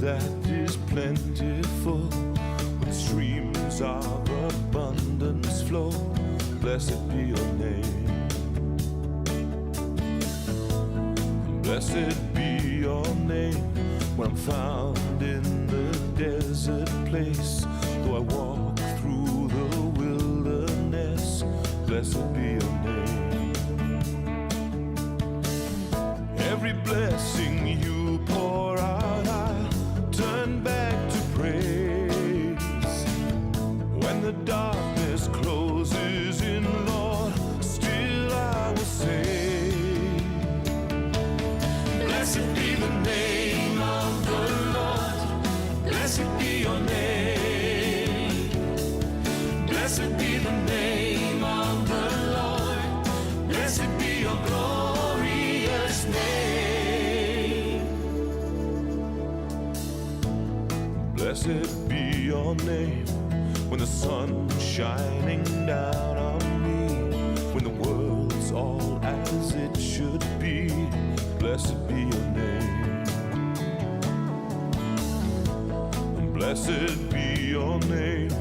that is plentiful, with streams of abundance flow. Blessed be your name. Blessed be your name. When I'm found in the desert place, though I walk through the wilderness, blessed be your name. Every blessing you pour out, I'll turn back to praise. When the darkness closes in, Lord, still I will say, blessed be the name of the Lord. Blessed be your name. Blessed be the name of the Lord. Blessed be your glorious name. Blessed be your name. When the sun's shining down on me, when the world's all as it should be, blessed be your name. Blessed be your name.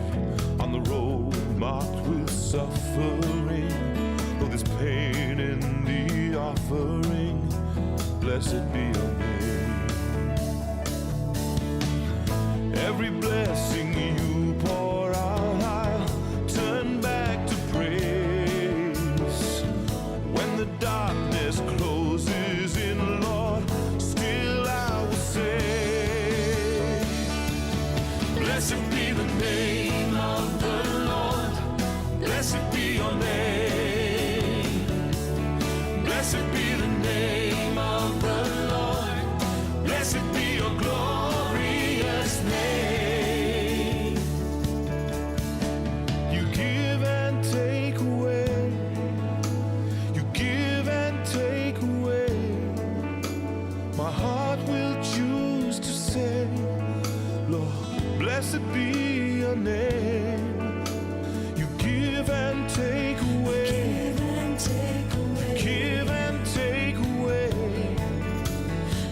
On the road marked with suffering, though there's pain in the offering, blessed be your name. Every blessing you pour out, I'll turn back to praise. When the darkness closes in, Lord, still I will say, blessed be the name of the Lord. Blessed be your name. Blessed be the name of the Lord. Blessed be your glorious name. You give and take away. You give and take away. My heart will choose to say, Lord, blessed be your name. You give and take away. Give and take away. Give and take away.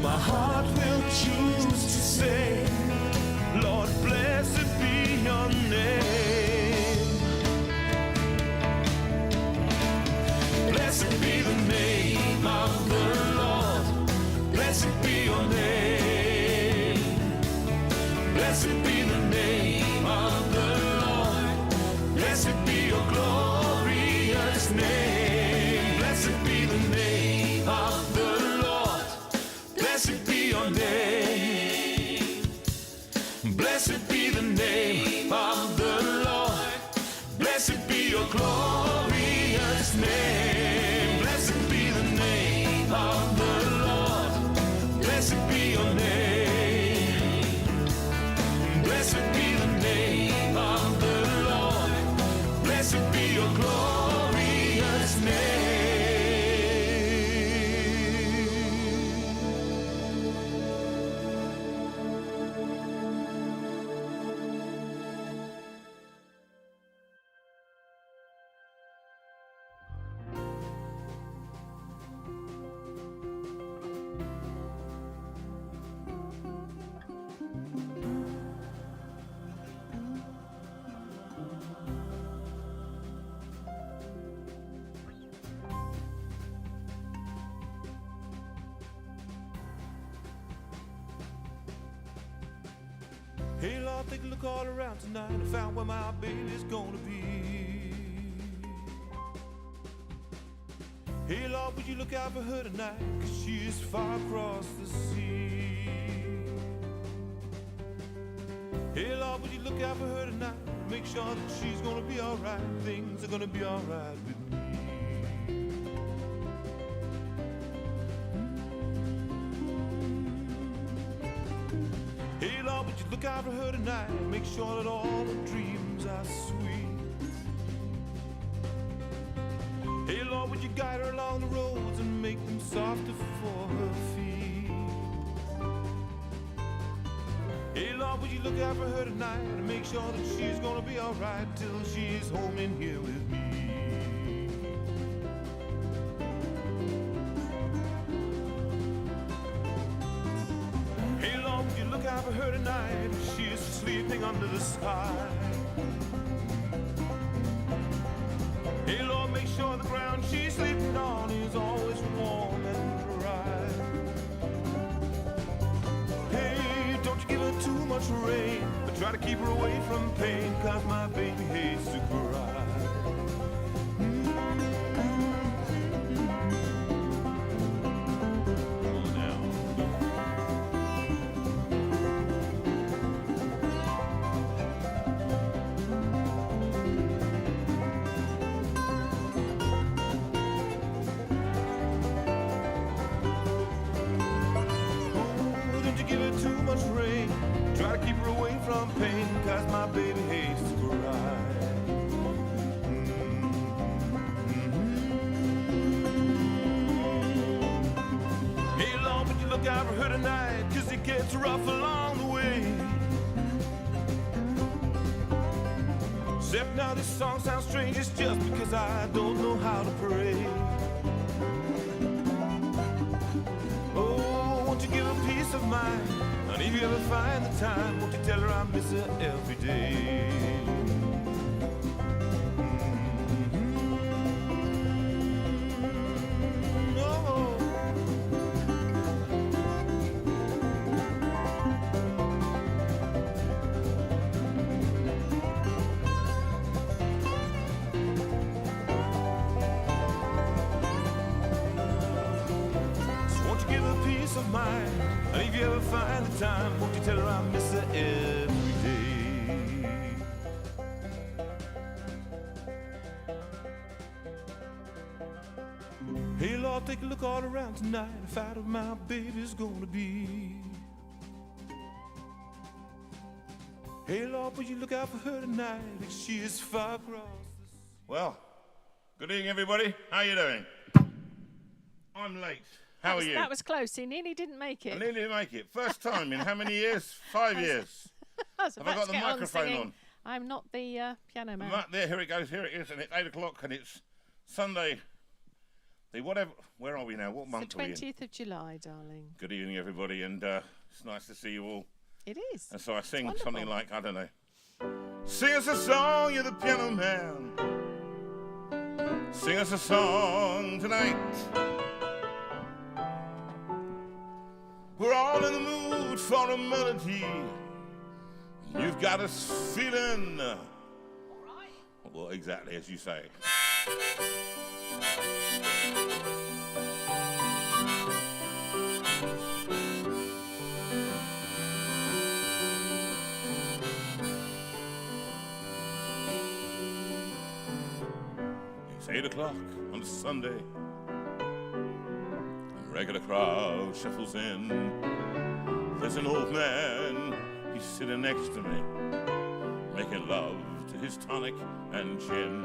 My heart will choose to say, Lord, blessed be your name. Blessed be the name of the Lord. Blessed be your name. Blessed be the name of the Lord. Blessed be your glorious name. Blessed be the name of the Lord. Blessed be your name. Blessed be the name of the Lord. Blessed be your glorious name. Blessed be the name of the Lord. Blessed be your name. Blessed be the name of the Lord. Blessed be your glorious name. Hey Lord, take a look all around tonight. I found where my baby's gonna be. Hey Lord, would you look out for her tonight, 'cause she is far across the sea. Hey Lord, would you look out for her tonight, make sure that she's gonna be alright. Things are gonna be alright with me. Hey Lord, would you look out for her tonight, make sure that all her dreams are sweet. Hey Lord, would you guide her along the roads and make them softer for her feet. Hey Lord, would you look out for her tonight and make sure that she's gonna be alright till she's home in here with me. Hey Lord, would you look out for her tonight. She is sleeping under the sky. Hey, Lord, make sure the ground she's sleeping on is always warm and dry. Hey, don't you give her too much rain, but try to keep her away from pain, 'cause my baby hates to cry. Try to keep her away from pain, 'cause my baby hates to cry. Hey, Lord, would you look out for her tonight, 'cause it gets rough along the way. Except now this song sounds strange, it's just because I don't know how to pray. Oh, won't you give her peace of mind? And if you ever find the time, won't you tell her I miss her every day? Oh. So won't you give her peace of mind? And if you ever find the time, won't you tell her I miss her every day? Hey, Lord, take a look all around tonight and find out my baby's gonna be. Hey, Lord, would you look out for her tonight if she is far across the sea? Well, good evening, everybody. How you doing? I'm late. How are you? That was close. He nearly didn't make it. I nearly make it. First time in how many years? 5 years. Have I got the microphone on? I'm not the piano man. There, here it goes. Here it is, and it's 8 o'clock, and it's Sunday. The whatever. Where are we now? What month It's the are we in? 20th of July, darling. Good evening, everybody, and it's nice to see you all. It is. And so I sing wonderful. something like, I don't know. Sing us a song, you're the piano man. Sing us a song tonight. We're all in the mood for a melody. You've got us feeling. All right. Well, exactly as you say. It's 8 o'clock on a Sunday. A regular crowd shuffles in. There's an old man, he's sitting next to me, making love to his tonic and gin.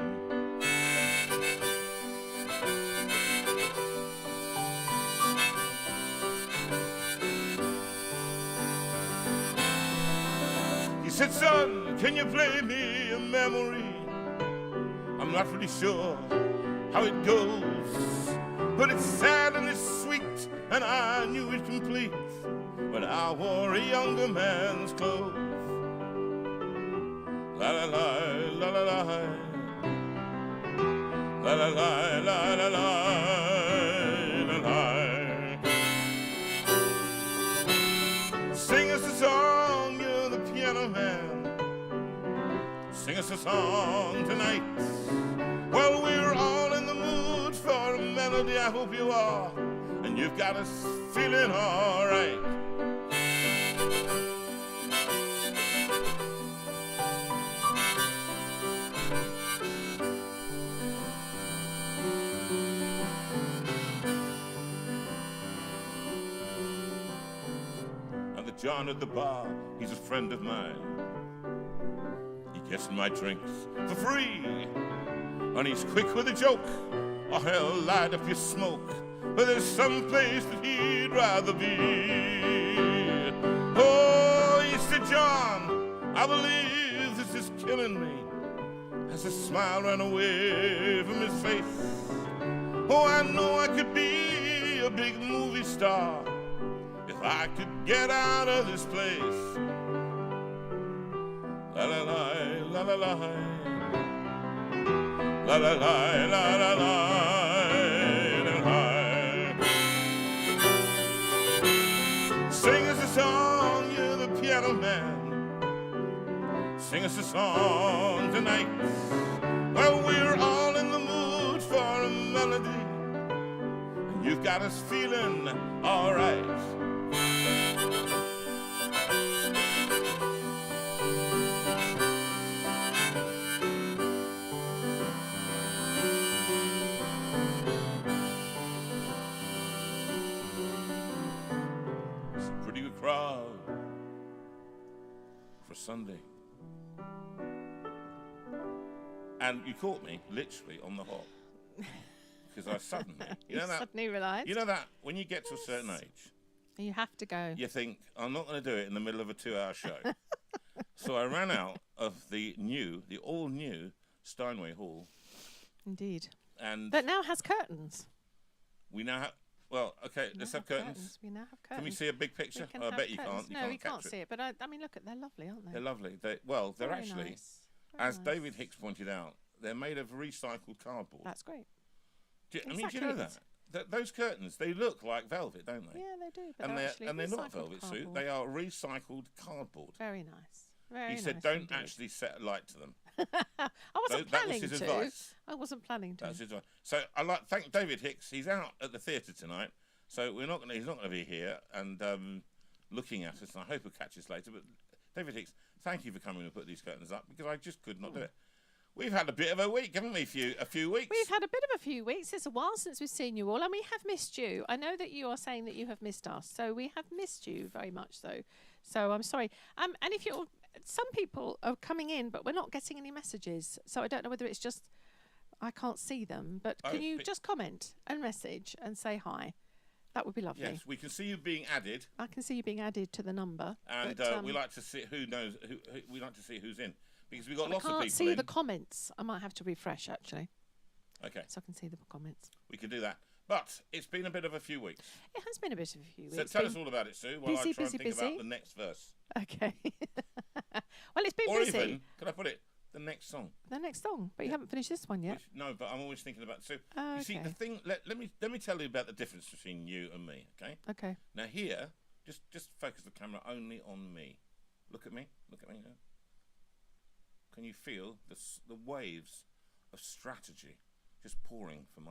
He said, son, can you play me a memory? I'm not really sure how it goes, but it's sad and it's sweet, and I knew it complete when I wore a younger man's clothes. La la la, la la la, la la la, la la la, la. Sing us a song, you're the piano man. Sing us a song tonight. Well, we're all in the mood for a melody, I hope you are, and you've got us feeling all right. And the John at the bar, he's a friend of mine. He gets my drinks for free. And he's quick with a joke, or he'll light up your smoke, but there's some place that he'd rather be. Oh, he said, John, I believe this is killing me, as a smile ran away from his face. Oh, I know I could be a big movie star if if I could get out of this place. La la la, la la la, la la la, la la la, la. Sing us a song, you're the piano man. Sing us a song tonight. Well, we're all in the mood for a melody. And you've got us feeling all right. It's a pretty good crowd for Sunday. And you caught me literally on the hop because I suddenly, you know that, suddenly realised. you know that when you get to a certain age, You have to go. you think I'm not going to do it in the middle of a 2-hour show. So I ran out of the all new Steinway Hall, Indeed. and But now has curtains. we now have. Well, okay, We let's now have curtains. We now have curtains. Can we see a big We picture? can I have bet you curtains. can't. You No, can't we can't capture see it. But I mean, look, they're lovely, aren't they? They're lovely. They're Very actually, nice. Very as nice. David Hicks pointed out, they're made of recycled cardboard. That's great. Do you know exactly that? Those curtains, they look like velvet, don't they? Yeah, they do. But and they're not recycled velvet, Sue. cardboard. They are recycled cardboard. Very nice. Very He nice. said, don't indeed. actually set a light to them. I wasn't That was planning his to. advice. I wasn't planning to. That's his advice. So I thank David Hicks. He's out at the theatre tonight, so he's not going to be here and looking at us. And I hope he'll catch us later. But David Hicks, thank you for coming and put these curtains up because I just could not do it. We've had a bit of a week, haven't we? A few weeks. We've had a bit of a few weeks. It's a while since we've seen you all, and we have missed you. I know that you are saying that you have missed us, so we have missed you very much. So I'm sorry. And if some people are coming in, but we're not getting any messages. So I don't know whether it's just I can't see them. But can you just comment and message and say hi? That would be lovely. Yes, we can see you being added, I can see you being added to the number. and but, we like to see who knows. We like to see who's in because we've got I lots of can't people see in. the comments. I might have to refresh actually, Okay, so I can see the comments. we can do that. But it's been a bit of a few weeks. It has been a bit of a few So weeks. tell us all about it, Sue, while busy, I try busy, and think busy. about the next verse. Okay. Well, it's been Or busy. even, can I put it, the next song? The next song, but you haven't finished this one yet. Which, no, but I'm always thinking about. So Oh, you see, okay. the thing. Let me tell you about the difference between you and me. Okay. Okay. Now here, just focus the camera only on me. Look at me. Look at me. Now. Can you feel the waves of strategy just pouring from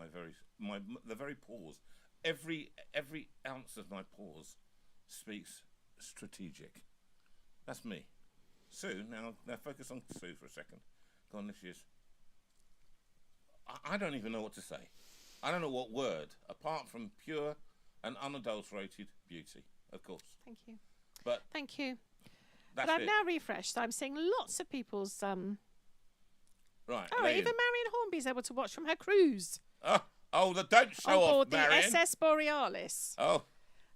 the very pores? Every ounce of my pores speaks strategic. That's me. Sue, now focus on Sue for a second. Go on, this is. I don't even know what to say. I don't know what word, apart from pure and unadulterated beauty, of course. Thank you. But Thank you. that's But I've it. now refreshed, so I'm seeing lots of people's. Right. Oh, Lane. even Marion Hornby's able to watch from her cruise Don't show on off, board the Marion. SS Borealis. Oh,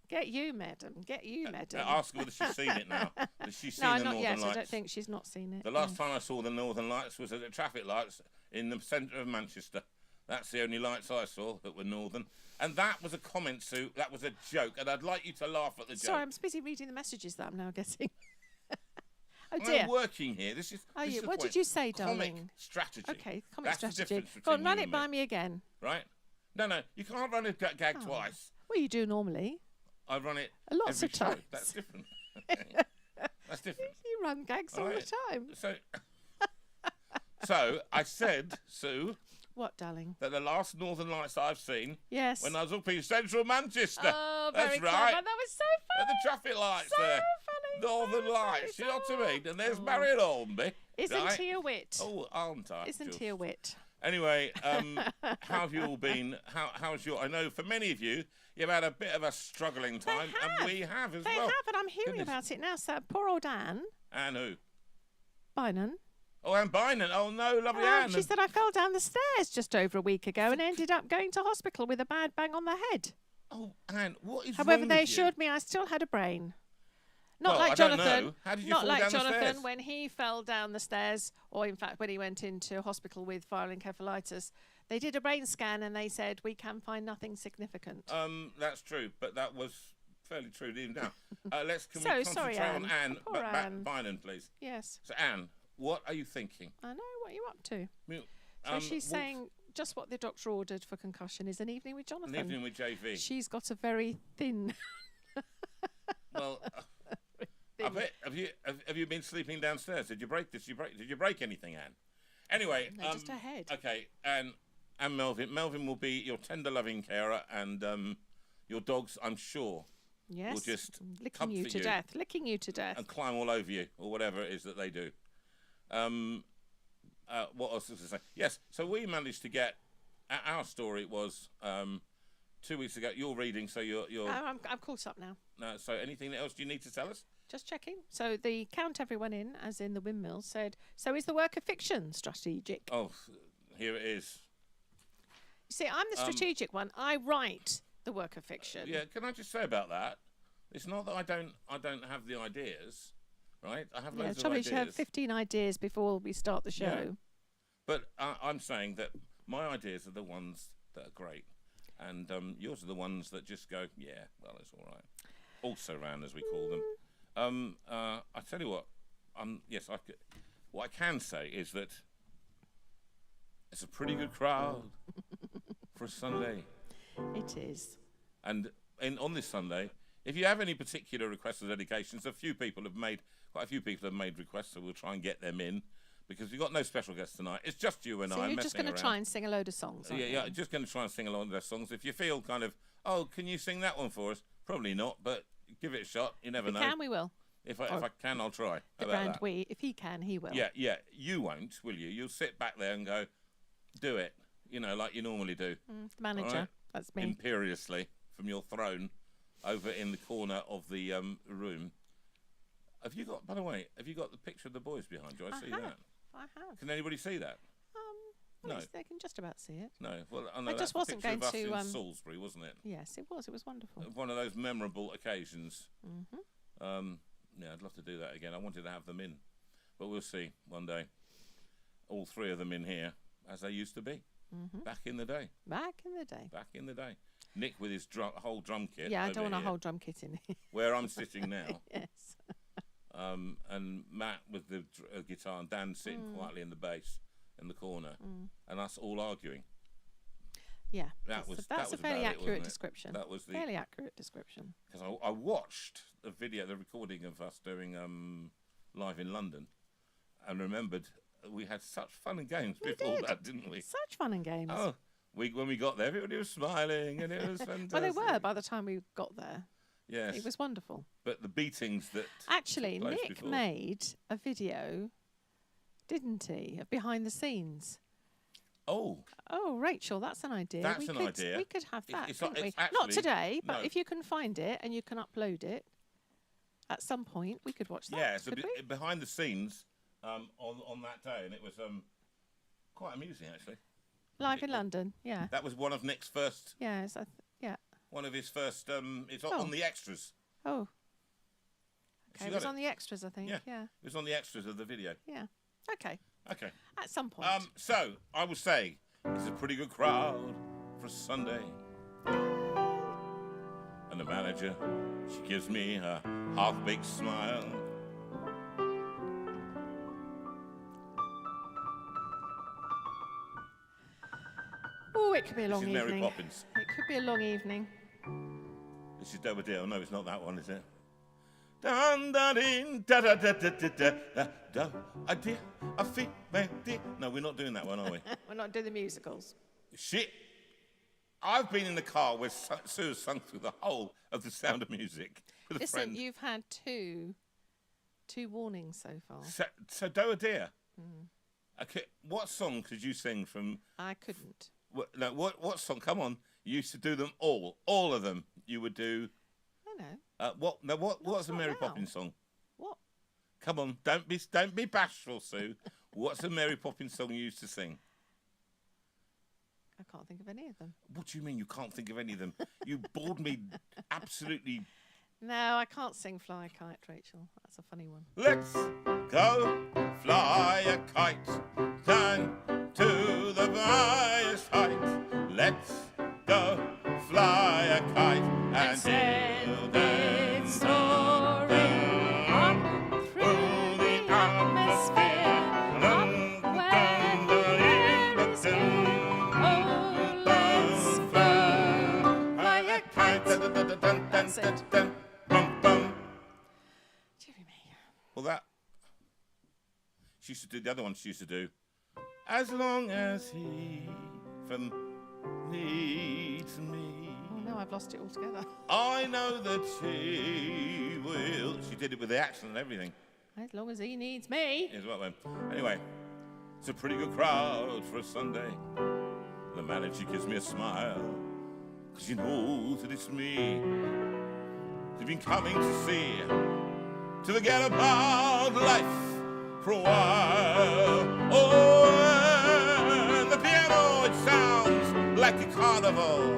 Get you, madam. Get you, madam. ask her whether she's seen it now. Has she seen No, the not Northern yet. Lights? I don't think she's not seen it. The last time I saw the Northern Lights was at the traffic lights in the centre of Manchester. That's the only lights I saw that were northern. And that was a comment, Sue. That was a joke. And I'd like you to laugh at the joke. Sorry, I'm busy reading the messages that I'm now getting. Oh dear. I'm working here. This is. Are this you? is the What did point. you say, Comic darling? strategy. Okay, comic That's the strategy. difference Go on, between run you it and by me. me again. Right? No. You can't run a gag Oh. twice. Well, you do normally. I run it Lots every of show. times. That's different. That's different. You run gags all Alright. the time. So I said, Sue, What, darling? that the last Northern Lights I've seen Yes. when I was up in central Manchester. Oh, That's very right. clever. That was so At funny. the traffic lights So there. funny. Northern so Lights, you know what funny. I mean? And there's Oh. Marion Hornby. Isn't right? he a wit? Oh, aren't I? Isn't just? he a wit? Anyway, how have you all been? How's your? I know for many of you, you've had a bit of a struggling time, and we have as They well. have, and I'm hearing Goodness. about it now. So poor old Anne And who? Bynon. Oh, Anne Bynon. Oh no, lovely Well, Anne. she said I fell down the stairs just over a week ago and ended up going to hospital with a bad bang on the head. Oh, Anne, what is However, wrong they with you? assured me I still had a brain. Not Well, like I don't Jonathan. know. How did you not fall like down the Jonathan stairs? when he fell down the stairs, or in fact when he went into hospital with viral encephalitis. They did a brain scan and they said we can find nothing significant. That's true, but that was fairly true even now. Can we So, concentrate sorry, on Anne. Anne Poor Anne. Bynon, please? Yes. So, Anne, what are you thinking? I know. What are you up to? Well, So she's saying just what the doctor ordered for concussion is an evening with Jonathan. an evening with JV. She's got a very thin. Well, I bet, have you been sleeping downstairs? Did you break this? Did you break anything, Anne? Anyway, No, just her head. Okay, and Melvin. Melvin will be your tender, loving carer, and your dogs, I'm sure, Yes. will just licking you comfort to death. Licking you to death. and climb all over you, or whatever it is that they do. What else was I say? Yes, so we managed to get. Our story was 2 weeks ago. You're reading, so you're. I'm caught up now. No, so anything else you need to tell us? Just checking. So the count everyone in, as in the windmill, said, so is the work of fiction strategic? Oh, here it is. You see, I'm the strategic one. I write the work of fiction. Yeah, can I just say about that? It's not that I don't have the ideas, right? I have Yeah, loads of trouble is ideas. you have 15 ideas before we start the show. Yeah. But I'm saying that my ideas are the ones that are great, and yours are the ones that just go, yeah, well, it's all right. Also ran, as we call them. I tell you what, yes, what I can say is that it's a pretty good crowd for a Sunday. It is. And on this Sunday, if you have any particular requests or dedications, quite a few people have made requests, so we'll try and get them in, because we've got no special guests tonight. It's just you and So I you're messing just going to around. try and sing a load of songs, aren't you? Yeah, just going to try and sing along with those songs. If you feel kind of, oh, can you sing that one for us? Probably not, but give it a shot. You never If we know. can, we will. If I can, I'll try. The How about brand that? we. If he can, he will. Yeah. You won't, will you? You'll sit back there and go, do it. Like you normally do. The manager. All right. That's me. Imperiously from your throne over in the corner of the room. Have you got the picture of the boys behind you? I see have. that. I have. Can anybody see that? Well, No. They can just about see it. No. Well, I know I just that's wasn't the picture going of us to, in Salisbury, wasn't it? Yes, it was. It was wonderful. One of those memorable occasions. Mm-hmm. Yeah, I'd love to do that again. I wanted to have them in, but we'll see one day. All three of them in here, as they used to be, back in the day. Back in the day. Back in the day. Nick with his whole drum kit. Yeah, I over don't want a here, whole drum kit in here. where I'm sitting now. Yes. And Matt with the guitar, and Dan sitting quietly in the bass in the corner, and us all arguing. Yeah. That was that's a about fairly it, accurate wasn't it? description. That was the fairly accurate description. because I watched the recording of us doing live in London, and remembered we had such fun and games before did. that, didn't we? Such fun and games. Oh, when we got there, everybody was smiling, and it was fantastic. Well, they were by the time we got there. Yes, It was wonderful. but the beatings that Actually, took place Nick before. made a video, didn't he, of behind the scenes. Oh, Oh, Rachel, that's an idea. That's we an could, idea. We could have that, it's couldn't not- we? it's Not actually- today, but no. if you can find it and you can upload it at some point, we could watch that. yeah. So could we? behind the scenes on that day, and it was quite amusing actually. Live in London, yeah. That was one of Nick's first, Yes, yeah. one of his first. It's Oh. on the extras. Oh. She Okay, it got was it. on the extras, I think. Yeah. Yeah. It was on the extras of the video. Yeah. Okay. Okay. At some point. So I will say it's a pretty good crowd for a Sunday. And the manager, she gives me a half-baked smile. Oh, it could be a long This is evening. Mary Poppins. It could be a long evening. This is Doubledale. No, it's not that one, is it? Dun dun din da da da da da da da a dear a female dear. No, we're not doing that one, are we? We're not doing the musicals. Shit. I've been in the car where Sue has sung through the whole of The Sound of Music with a Listen, friend. you've had two warnings so far. So Doubledale. Okay, what song could you sing from? I couldn't. What song? Come on, you used to do them all of them. You would do. I know. What's a not Mary now. Poppins song? What? Come on, don't be bashful, Sue. What's a Mary Poppins song you used to sing? I can't think of any of them. What do you mean you can't think of any of them? You bored me absolutely. No, I can't sing Fly a Kite, Rachel. That's a funny one. Let's go fly a kite down to the highest height. Let's go fly a kite and till the Well, that... She used to do the other one she used to do. As long as he from needs me. Oh no, I've lost it altogether. I know that he will. She did it with the accent and everything. As long as he needs me. As well then. Anyway, it's a pretty good crowd for a Sunday. The manager gives me a smile, 'cause he knows that it's me. They've been coming to see, to forget about life for a while. Oh, and the piano, it sounds like a carnival,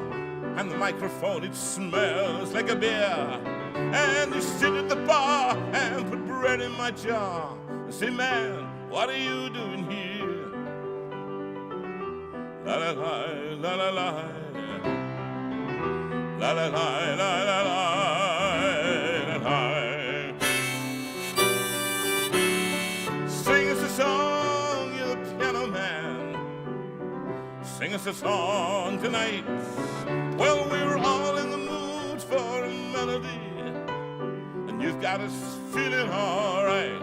and the microphone, it smells like a beer. And they sit at the bar and put bread in my jar. I say, man, what are you doing here? La la la, la la la, la la la, la la la. Sing us a song, you're the piano man. Sing us a song tonight. Well, we're all in the mood for a melody, and you've got us feeling all right.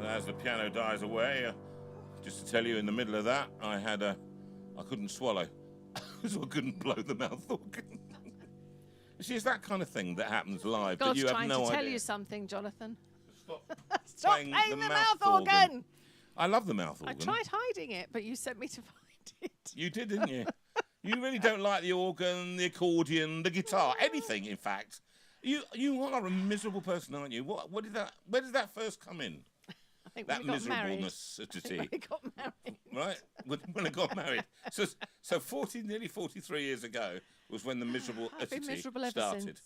As the piano dies away, just to tell you, in the middle of that, I couldn't swallow, so I couldn't blow the mouth organ. See, it's that kind of thing that happens live, but God's you have trying no to idea. tell you something, Jonathan. Stop playing the mouth organ. I love the mouth I organ. tried hiding it, but you sent me to find it. You did, didn't you? You really don't like the organ, the accordion, the guitar, anything, in fact. You are a miserable person, aren't you? Where did that first come in? I think That when we got married. miserableness at tea. When we got married. Right? When I got married. So nearly 43 years ago was when the miserable I've been attitude miserable ever started. since.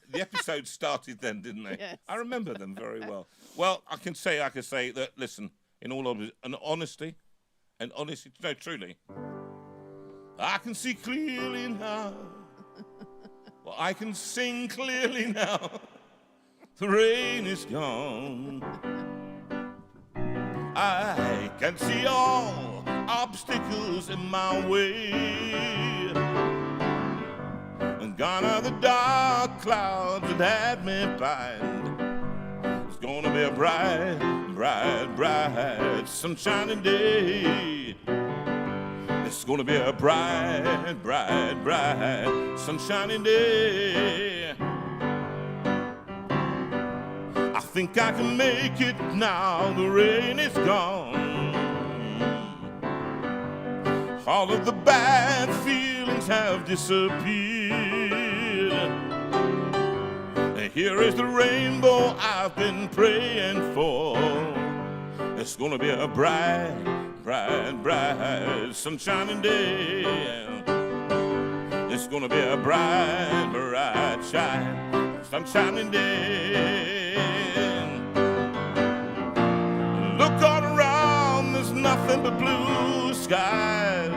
The episodes started then, didn't they? Yes. I remember them very well. Well, I can say that, listen, in all honesty, no, truly, I can see clearly now. Well, I can sing clearly now. The rain is gone. I can see all obstacles in my way. And gone are the dark clouds that had me blind. It's gonna be a bright, bright, bright, sunshiny day. It's gonna be a bright, bright, bright, sunshiny day. I think I can make it now, the rain is gone. All of the bad feelings have disappeared. And here is the rainbow I've been praying for. It's gonna be a bright, bright, bright, sunshiny day. It's gonna be a bright, bright, shine, sunshiny day. Look all around, there's nothing but blue skies.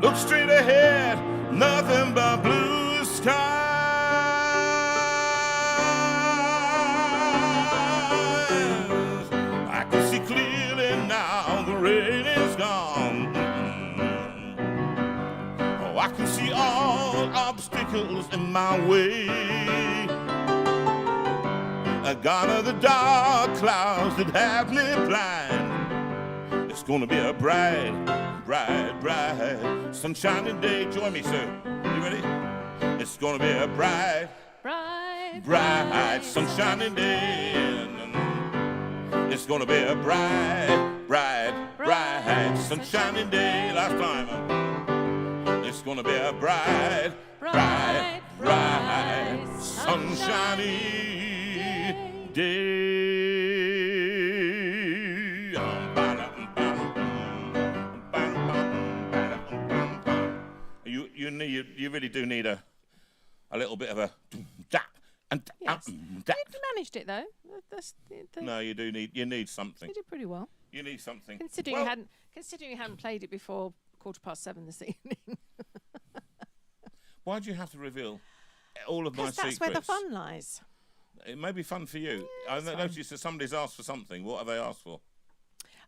Look straight ahead, nothing but blue skies. I can see clearly now, the rain is gone. Oh, I can see all obstacles in my way. Gone are the dark clouds that have me blind. It's gonna be a bright, bright, bright, sunshiny day. Join me, sir. You ready? It's gonna be a bright, Bright, bright, sunshiny day. It's gonna be a bright, bright, bright, sunshiny day. Last time. It's gonna be a bright, bright, bright, sunshiny day. You really do need a little bit of a Yes. You managed it though. No, you need something. You did pretty well. You need something. Considering Well, you hadn't played it before 7:15 this evening. why do you have to reveal all of my Because secrets? that's where the fun lies. It may be fun for you. Yeah, I it's fun. noticed that somebody's asked for something. What have they asked for?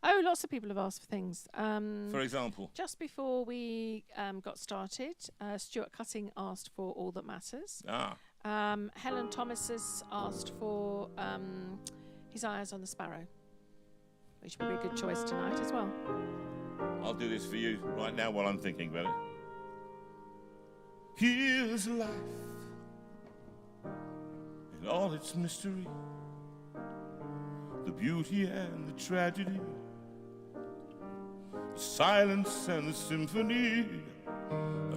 Oh, lots of people have asked for things. For example? Just before we got started, Stuart Cutting asked for All That Matters. Ah. Helen Thomas has asked for His Eyes on the Sparrow, which would be a good choice tonight as well. I'll do this for you right now while I'm thinking about it. Here's life in all its mystery, the beauty and the tragedy, the silence and the symphony,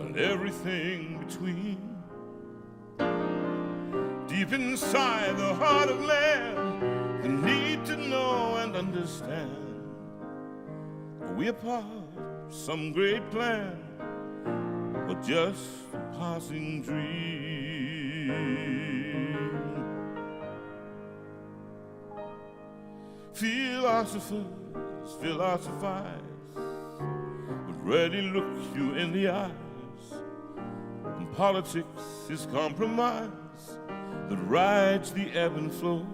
and everything between. Deep inside the heart of man, the need to know and understand. Are we a part of some great plan, or just a passing dream? Philosophers philosophize, but rarely look you in the eyes. And politics is compromise that rides the ebb and flow.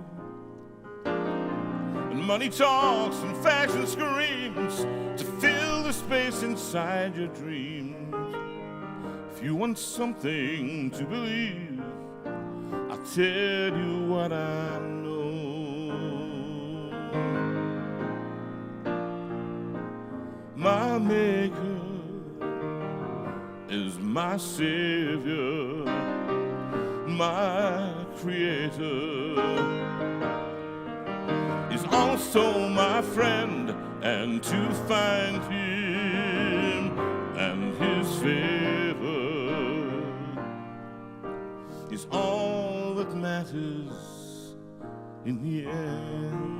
And money talks and fashion screams to fill the space inside your dreams. If you want something to believe, I'll tell you what I know. My maker is my savior, my creator is also my friend, and to find him and his favor is all that matters in the end.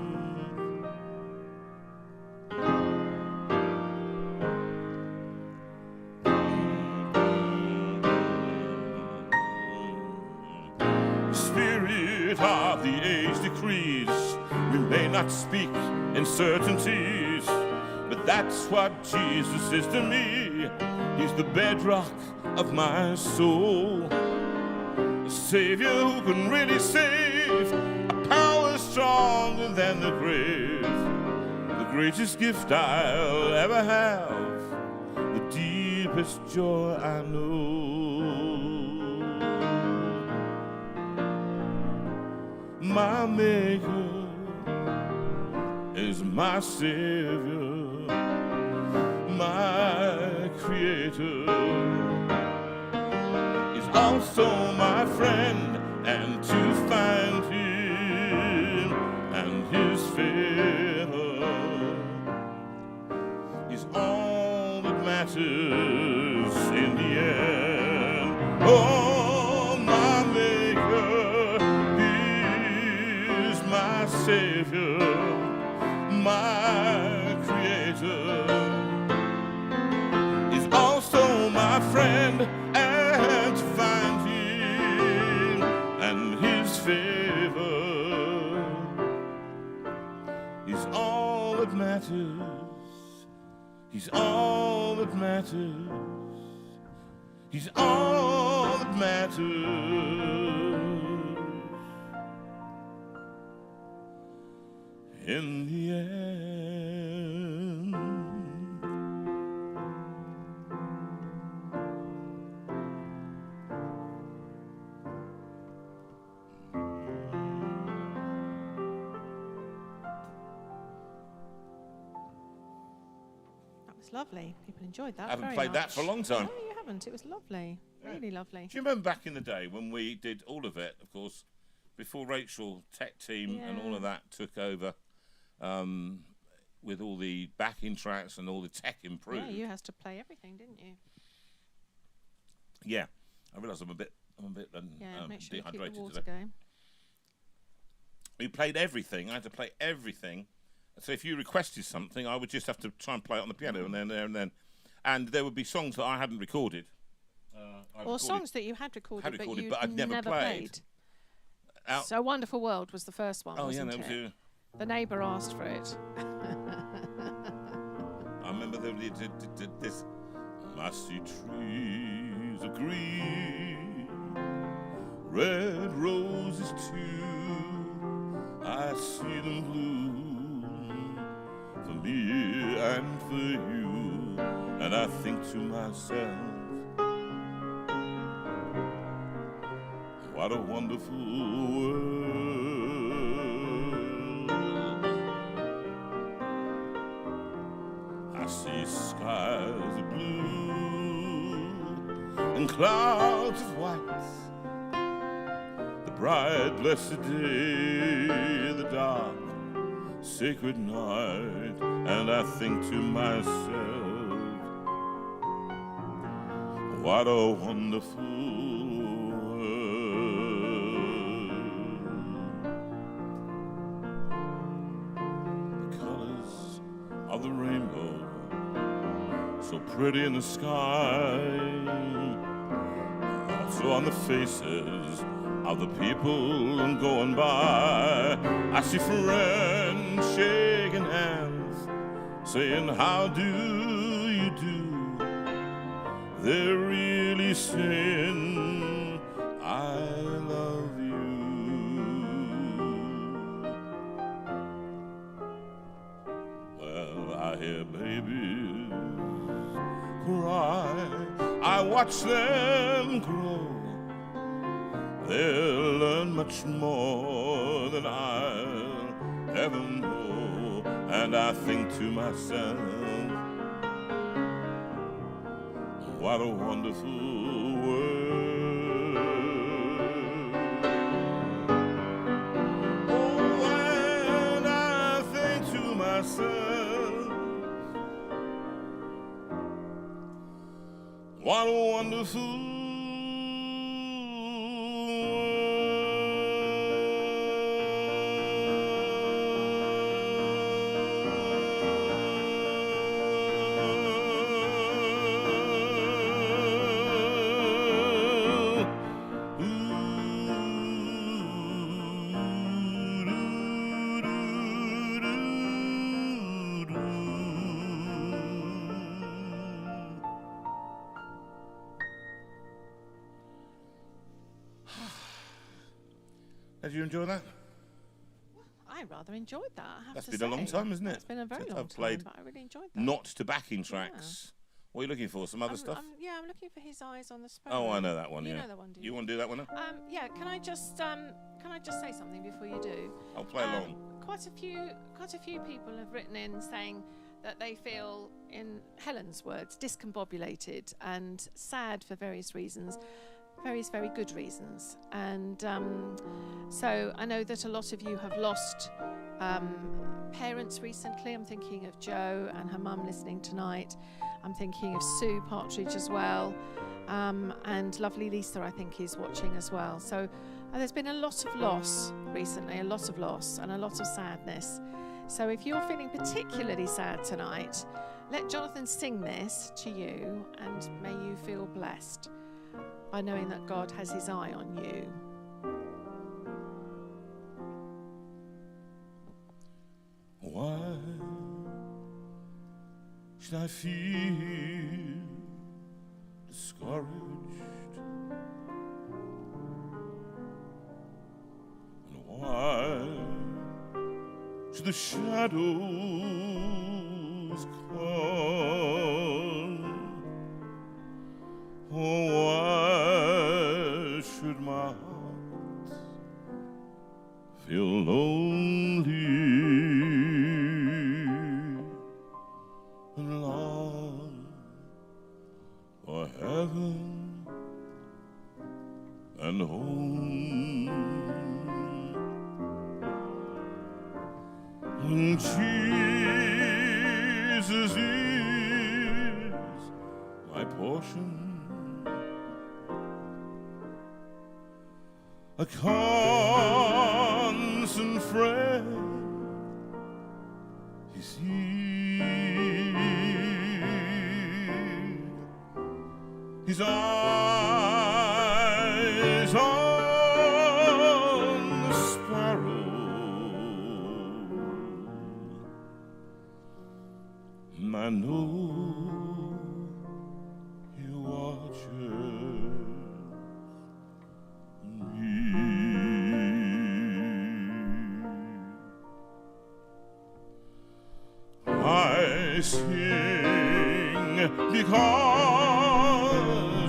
Of the age decrees, we may not speak in certainties, but that's what Jesus is to me. He's the bedrock of my soul, a savior who can really save, a power stronger than the grave, the greatest gift I'll ever have, the deepest joy I know. My maker is my savior, my creator is also my friend, and to find him and his favor is all that matters in the end. Oh, my maker, my savior, my creator is also my friend, and to find him and his favor is all that matters. He's all that matters. He's all that matters in the end. That was lovely. People enjoyed that. I haven't very played that much. for a long time. No, you haven't. It was lovely. Really lovely. Do you remember back in the day when we did all of it, of course, before Rachel, tech team and all of that took over, with all the backing tracks and all the tech improved. Yeah, you had to play everything, didn't you? Yeah, I realise I'm a bit Make sure you keep dehydrated the water today. going. We played everything. I had to play everything. So if you requested something, I would just have to try and play it on the piano, and then there would be songs that I hadn't recorded. Or songs that you had recorded, but I'd never played. out. So Wonderful World was the first one, Oh, yeah, wasn't that was it? you. The neighbour asked for it. I remember they did this. I see trees of green, red roses too. I see them bloom for me and for you. And I think to myself, what a wonderful world. I see skies of blue and clouds of white, the bright blessed day, the dark sacred night, and I think to myself, what a wonderful world. The colors of the rainbow, so pretty in the sky, also on the faces of the people going by. I see friends shaking hands, saying, how do you do? They're really saying, I love you. Well, I hear babies cry, I watch them grow. They'll learn much more than I'll ever know. And I think to myself, what a wonderful world. Oh, and I think to myself, what a wonderful Did you enjoy that? I rather enjoyed that. I have That's to been a long say. time, isn't it? It's been a very Since long I've played time, but I really enjoyed that. Not to backing tracks. What are you looking for? Some other stuff? I'm looking for His Eyes on the Sparrow. Oh, I know that one. You Yeah. know that one, do you? You want to do that one now? Yeah. Can I just say something before you do? I'll play along. Quite a few people have written in saying that they feel, in Helen's words, discombobulated and sad for various reasons. Various very good reasons, and so I know that a lot of you have lost parents recently. I'm thinking of Jo and her mum listening tonight. I'm thinking of Sue Partridge as well, and lovely Lisa I think is watching as well. So there's been a lot of loss recently, a lot of loss and a lot of sadness. So if you're feeling particularly sad tonight, let Jonathan sing this to you, and may you feel blessed by knowing that God has his eye on you. Why should I feel discouraged? And why should the shadows come? Oh, why should my heart feel lonely and long for heaven and home? When Jesus is my portion, a constant friend, is He. His eyes on I know He watches me. I sing because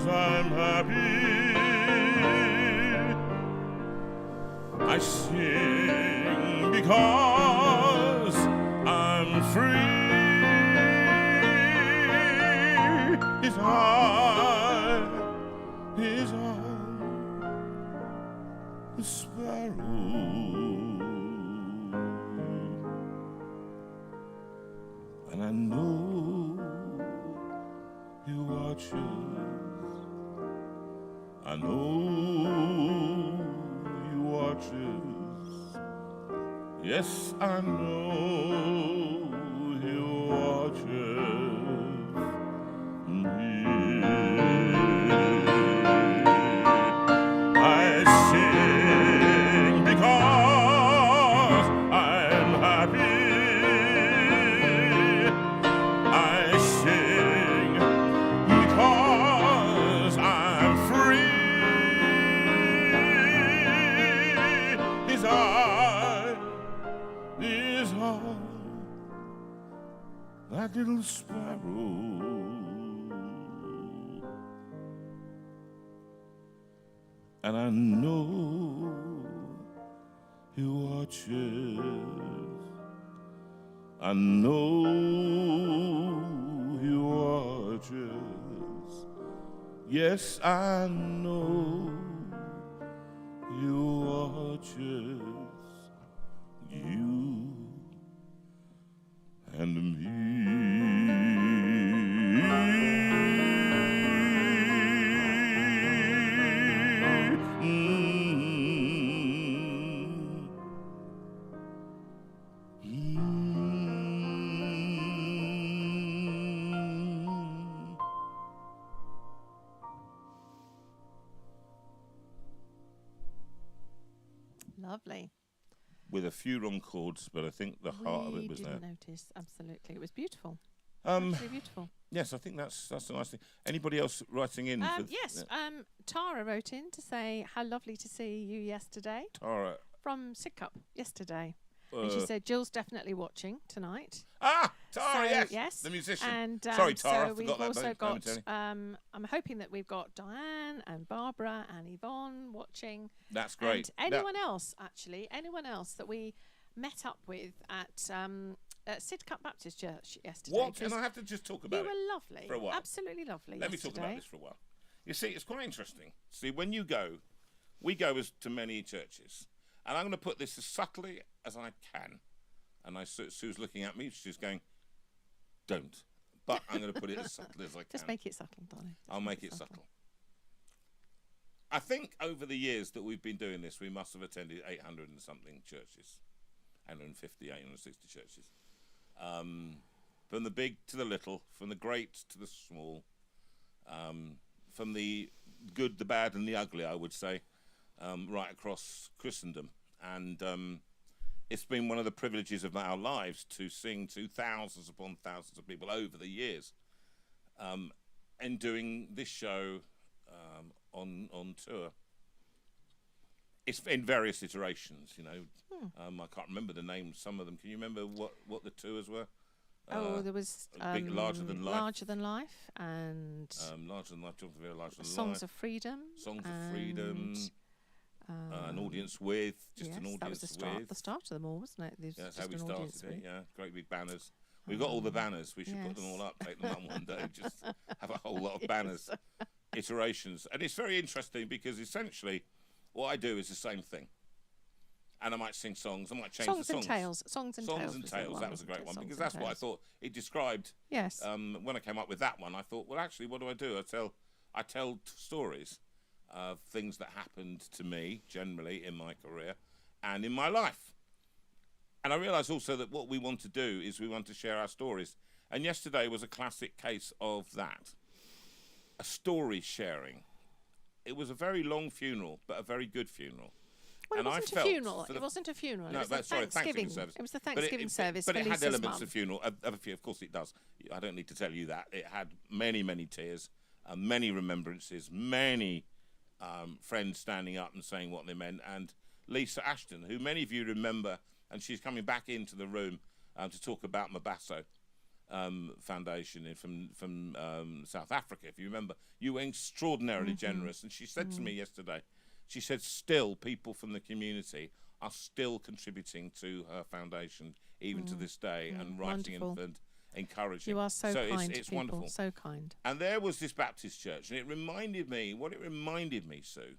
I'm happy. I sing because I'm free. His eye, the sparrow. And I know He watches. I know He watches. Yes, I know He watches me. I sing because I'm happy. I sing because I'm free. His eye, that little sparrow. And I know He watches. I know He watches. Yes, I know He watches you and me. Lovely. With a few wrong chords, but I think the heart of it was there. Didn't notice. Absolutely, it was beautiful. Um, Absolutely beautiful. Yes, I think that's a nice thing. Anybody else writing in? Yes. Tara wrote in to say how lovely to see you yesterday Tara. from Sidcup yesterday. And she said Jill's definitely watching tonight. Tara, So, yes, the musician. And Sorry, Tara, I so we've forgot that also got. momentarily. I'm hoping that we've got Diane and Barbara and Yvonne watching. That's great. And anyone else that we met up with at Sidcup Baptist Church yesterday. What? And I have to just talk about you it. were lovely. For a while. Absolutely lovely. Let me talk about this for a while. You see, it's quite interesting. See, when you go, we go to many churches. And I'm going to put this as subtly as I can. And Sue's looking at me. She's going, don't. But I'm going to put it as subtly as I can. Just make it subtle, darling. I'll make it subtle. I think over the years that we've been doing this, we must have attended 800 and something churches. 150, 860 churches. From the big to the little, from the great to the small, from the good, the bad, and the ugly, I would say, right across Christendom. And it's been one of the privileges of our lives to sing to thousands upon thousands of people over the years, and doing this show on tour. It's in various iterations, you know. I can't remember the names. Some of them. Can you remember what the tours were? There was big, larger than life, and larger than life, Vera, larger than Songs life. of Freedom, Songs of Freedom, an audience with, just an audience that was with. the start of them all, wasn't it? Yeah, that's how we started it. Yeah, great big banners. We've got all the banners. We should put them all up, take them up one day, just have a whole lot of banners, iterations. And it's very interesting because essentially what I do is the same thing. And I might sing songs, I might change the songs. Songs and Tales. That was a great one because that's what I thought it described. Yes. When I came up with that one, I thought, well, actually, what do? I tell stories of things that happened to me generally in my career and in my life. And I realised also that what we want to do is we want to share our stories. And yesterday was a classic case of that, a story sharing. It was a very long funeral, but a very good funeral. Well, And it I wasn't a felt funeral. for It wasn't a funeral. No, it was the sorry, Thanksgiving. service. It was the But Thanksgiving service. But it for had Lisa's elements mum. of funeral. Of course it does. I don't need to tell you that. It had many, many tears, many remembrances, many friends standing up and saying what they meant. And Lisa Ashton, who many of you remember, and she's coming back into the room to talk about Mabasso Foundation from South Africa. If you remember, you were extraordinarily generous. And she said to me yesterday, she said, still people from the community are still contributing to her foundation, even to this day, and writing and encouraging. You are so kind. It's people, wonderful. So kind. And there was this Baptist church, and it reminded me, Sue,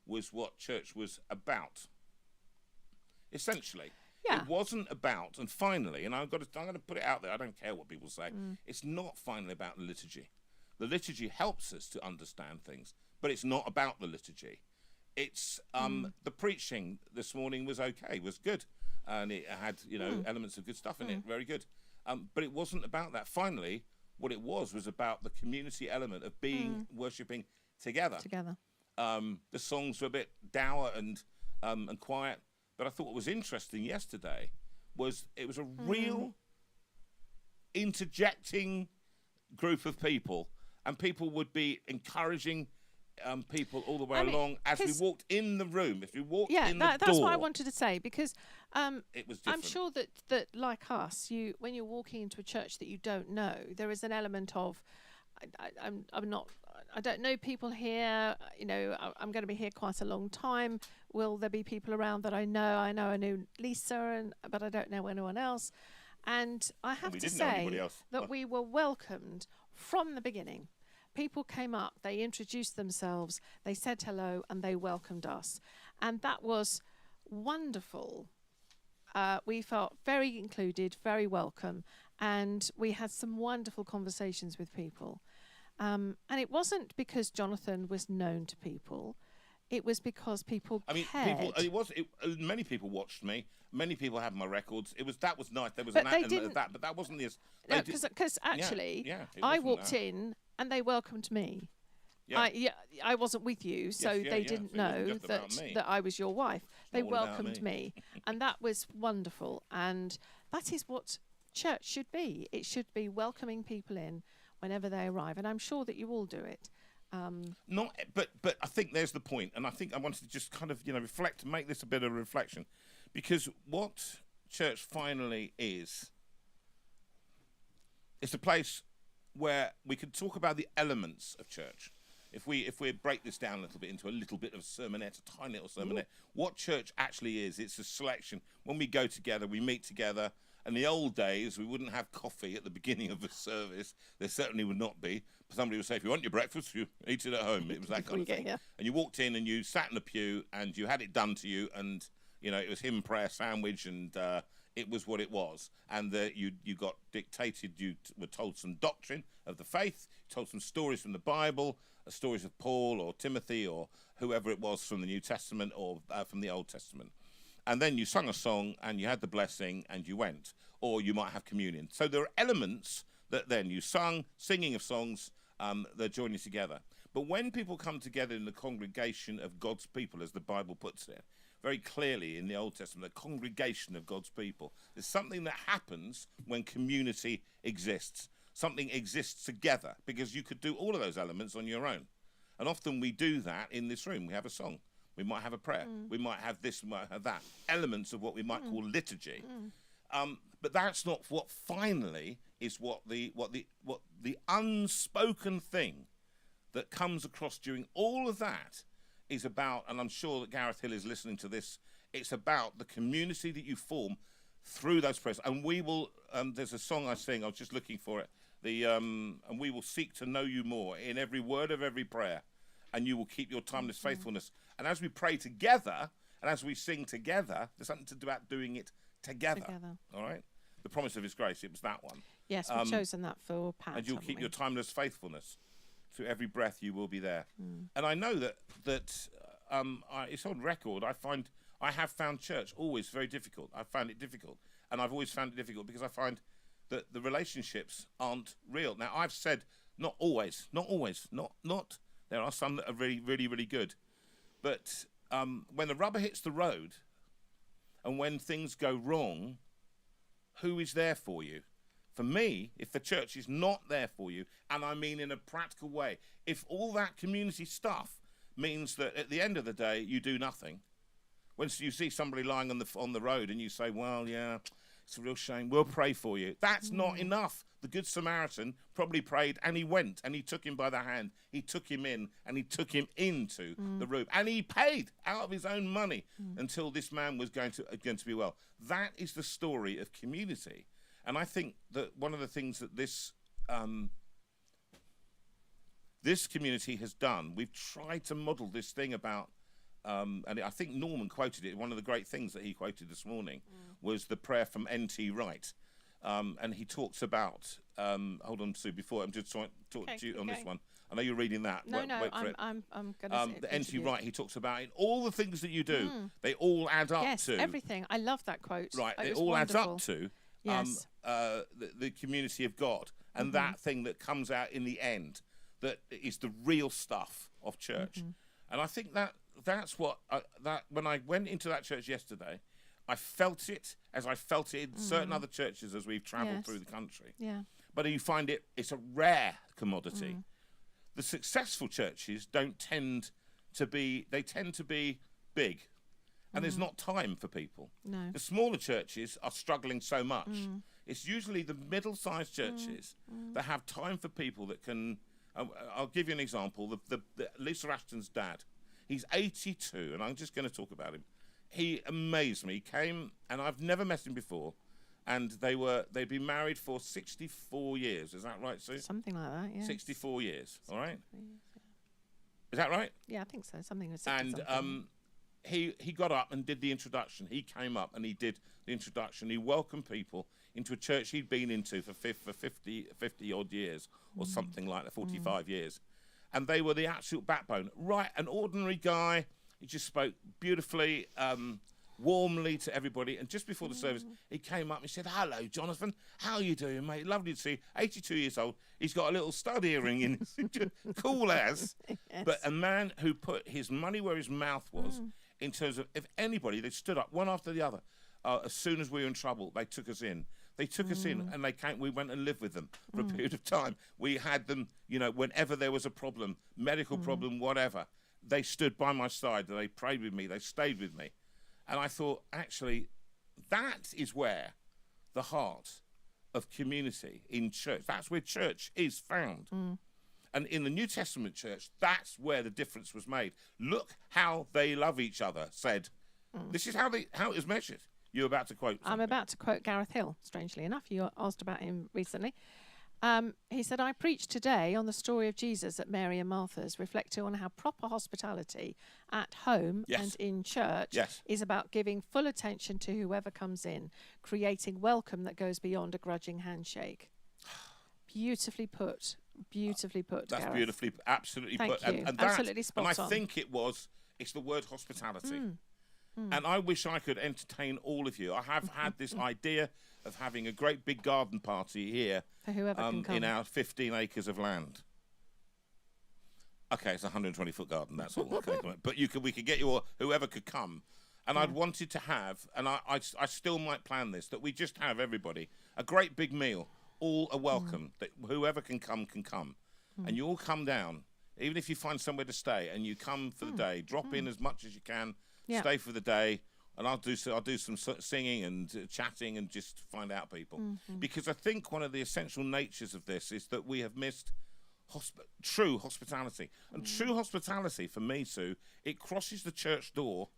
was what church was about. Essentially. Yeah. It wasn't about, and finally, and I'm going to put it out there, I don't care what people say, it's not finally about the liturgy. The liturgy helps us to understand things, but it's not about the liturgy. It's the preaching this morning was okay, was good, and it had elements of good stuff in it, very good. But it wasn't about that. Finally, what it was about the community element of being worshipping together. The songs were a bit dour and quiet, but I thought what was interesting yesterday was it was a real interjecting group of people, and people would be encouraging people all the way along as we walked in the room. If you walked in the door, that's what I wanted to say, because it was different. I'm sure that like us, when you're walking into a church that you don't know, there is an element of I don't know people here. I'm going to be here quite a long time. Will there be people around that I know? I knew Lisa, but I don't know anyone else. And I have to say that we were welcomed from the beginning. People came up, they introduced themselves, they said hello, and they welcomed us. And that was wonderful. We felt very included, very welcome, and we had some wonderful conversations with people. And it wasn't because Jonathan was known to people. It was because people cared. Many people watched me. Many people had my records. That was nice. There was but an element of that, but that wasn't this. No, because actually, I walked in and they welcomed me. Yeah. I wasn't with you, so they didn't know that I was your wife. They welcomed me, and that was wonderful. And that is what church should be. It should be welcoming people in whenever they arrive, and I'm sure that you all do it. But I think there's the point, and I think I wanted to just kind of reflect, make this a bit of a reflection, because what church finally is, it's a place where we can talk about the elements of church. If we break this down a little bit into a little bit of sermonette, a tiny little sermonette, what church actually is, it's a selection. When we go together, we meet together. In the old days, we wouldn't have coffee at the beginning of a service. There certainly would not be. Somebody would say, if you want your breakfast, you eat it at home. It was that kind of thing. And you walked in and you sat in the pew and you had it done to you, and it was hymn, prayer, sandwich, and it was what it was. And you got dictated, you were told some doctrine of the faith, told some stories from the Bible, stories of Paul or Timothy or whoever it was from the New Testament or from the Old Testament. And then you sung a song and you had the blessing and you went. Or you might have communion. So there are elements that then you singing of songs, they're joining together. But when people come together in the congregation of God's people, as the Bible puts it, very clearly in the Old Testament, the congregation of God's people, there's something that happens when community exists. Something exists together, because you could do all of those elements on your own. And often we do that in this room. We have a song. We might have a prayer. We might have this, we might have that. Elements of what we might call liturgy. But that's not what finally is what the unspoken thing that comes across during all of that is about, and I'm sure that Gareth Hill is listening to this, it's about the community that you form through those prayers. And we will, there's a song I sing, I was just looking for it, and we will seek to know you more in every word of every prayer, and you will keep your timeless faithfulness. And as we pray together, and as we sing together, there's something to do about doing it together. All right? The promise of his grace, it was that one. Yes, we've chosen that for Pat. And you'll keep your timeless faithfulness. Through every breath you will be there. And I know that it's on record. I have found church always very difficult. I found it difficult. And I've always found it difficult because I find that the relationships aren't real. Now, I've said not always. There are some that are really, really, really good. But when the rubber hits the road and when things go wrong, who is there for you? For me, if the church is not there for you, and I mean in a practical way, if all that community stuff means that at the end of the day you do nothing, when you see somebody lying on the road and you say, well, yeah, it's a real shame, we'll pray for you, that's not enough. The Good Samaritan probably prayed, and he went and he took him by the hand, he took him in and he took him into the room, and he paid out of his own money until this man was going to be well. That is the story of community. And I think that one of the things that this community has done, we've tried to model this thing about, and I think Norman quoted it, one of the great things that he quoted this morning was the prayer from N.T. Wright. And he talks about, hold on, Sue, before I'm just trying to talk to you on this one. I know you're reading that. No, wait no, for it. I'm going to The N.T. Wright, he talks about in all the things that you do, they all add up yes, to. everything. I love that quote. Right, It it was all wonderful. adds up to Yes. the community of God, and that thing that comes out in the end, that is the real stuff of church. And I think that's what that when I went into that church yesterday, I felt it as I felt it in certain other churches as we've travelled through the country. Yeah. But you find it's a rare commodity. The successful churches tend to be big, and there's not time for people. No. The smaller churches are struggling so much. It's usually the middle-sized churches that have time for people that can. I'll give you an example. The Lisa Ashton's dad, he's 82, and I'm just going to talk about him. He amazed me. He came, and I've never met him before, and they'd been married for 64 years. Is that right, Sue? Something like that, yeah. 64 years, all right? Is that right? Yeah, I think so. Something with 60 And he got up and did the introduction. He came up and he did the introduction. He welcomed people into a church he'd been into for 50 odd years or something like that, 45 years. And they were the absolute backbone. Right, an ordinary guy. He just spoke beautifully, warmly to everybody. And just before the service, he came up and he said, hello, Jonathan. How are you doing, mate? Lovely to see you. 82 years old. He's got a little stud earring in his cool as. Yes. But a man who put his money where his mouth was in terms of if anybody, they stood up one after the other. As soon as we were in trouble, they took us in. They took us in and we went and lived with them for a period of time. We had them, whenever there was a problem, medical problem, whatever, they stood by my side. They prayed with me. They stayed with me. And I thought, actually, that is where the heart of community in church, that's where church is found. And in the New Testament church, that's where the difference was made. Look how they love each other, said. This is how it is measured. You're about to quote something. I'm about to quote Gareth Hill, strangely enough. You asked about him recently. He said, I preached today on the story of Jesus at Mary and Martha's, reflecting on how proper hospitality at home and in church is about giving full attention to whoever comes in, creating welcome that goes beyond a grudging handshake. Beautifully put. Beautifully put, That's Gareth. beautifully, absolutely Thank put. you. And Absolutely spot and I on. think it's the word hospitality. And I wish I could entertain all of you. I have had this idea of having a great big garden party here For whoever can come. in our 15 acres of land. Okay, it's a 120-foot garden, that's all. Okay, but we could get whoever could come. And I'd wanted to have, and I still might plan this, that we just have everybody, a great big meal, all are welcome, that whoever can come can come. And you all come down, even if you find somewhere to stay, and you come for the day, drop in as much as you can, stay for the day, and I'll do some singing and chatting and just find out people. Because I think one of the essential natures of this is that we have missed true hospitality. And true hospitality, for me, Sue, it crosses the church door,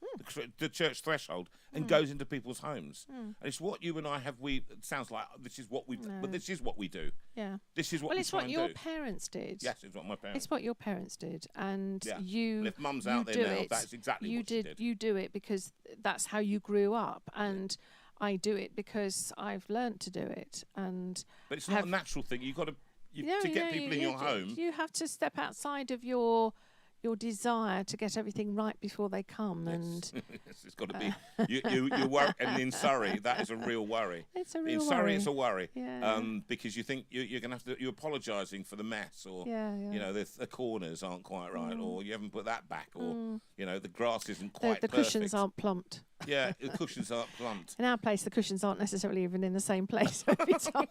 the church threshold, and goes into people's homes. And it's what you and I have. It sounds like this is what we, but this is what we do. Yeah. This is what Well, we it's try what and your do. parents did. Yes, it's what my parents. It's what your parents did, and you. And if Mum's you out there do now, it. that's exactly you what she did. You do it because that's how you grew up, and I do it because I've learnt to do it. And But it's not a natural thing. You've got to. To get people in your home. You have to step outside of your your desire to get everything right before they come, and Yes, it's got to be. You worry, and in Surrey, that is a real worry. it's a real In Surrey, worry. it's a worry. Yeah. Because you think you're going to have to. You're apologising for the mess, or Yeah. you know the corners aren't quite right, or you haven't put that back, or you know the grass isn't the quite perfect. cushions aren't plumped. Yeah, the cushions aren't plumped. In our place, the cushions aren't necessarily even in the same place every time.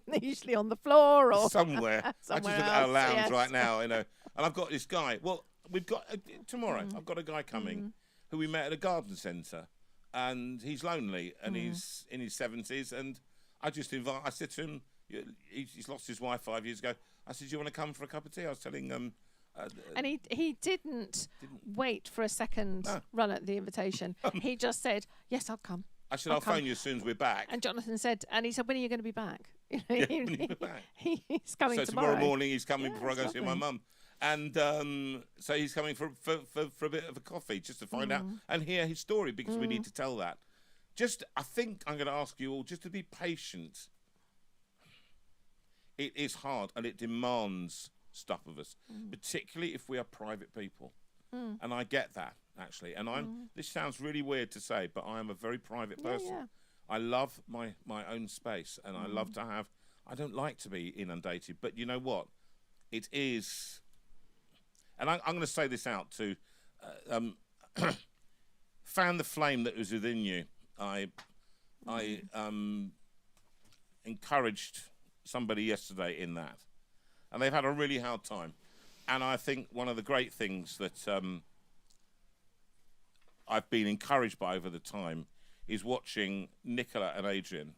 They're usually on the floor or Somewhere. I just somewhere look at our else, lounge yes. right now, you know, and I've got this guy. Well, we've got tomorrow. I've got a guy coming who we met at a garden centre, and he's lonely, and he's in his 70s, and I said to him, he's lost his wife 5 years ago. I said, "Do you want to come for a cup of tea?" I was telling And he didn't wait for a second No. run at the invitation. He just said, "Yes, I'll come." I said, "I'll come. phone you as soon as we're back." And Jonathan said, "When are you going to be back?" You know, Yeah, when are you back? He's coming So tomorrow. morning he's coming Yeah, before I go that's see my lovely. mum. And so he's coming for a bit of a coffee just to find out and hear his story, because we need to tell that. I think I'm going to ask you all just to be patient. It is hard and it demands stuff of us, particularly if we are private people. And I get that, actually. And this sounds really weird to say, but I am a very private person. Yeah. I love my own space, and I love to have. I don't like to be inundated, but you know what? It is, and I'm going to say this out to fan the flame that was within you. I encouraged somebody yesterday in that, and they've had a really hard time. And I think one of the great things that I've been encouraged by over the time is watching Nicola and Adrian,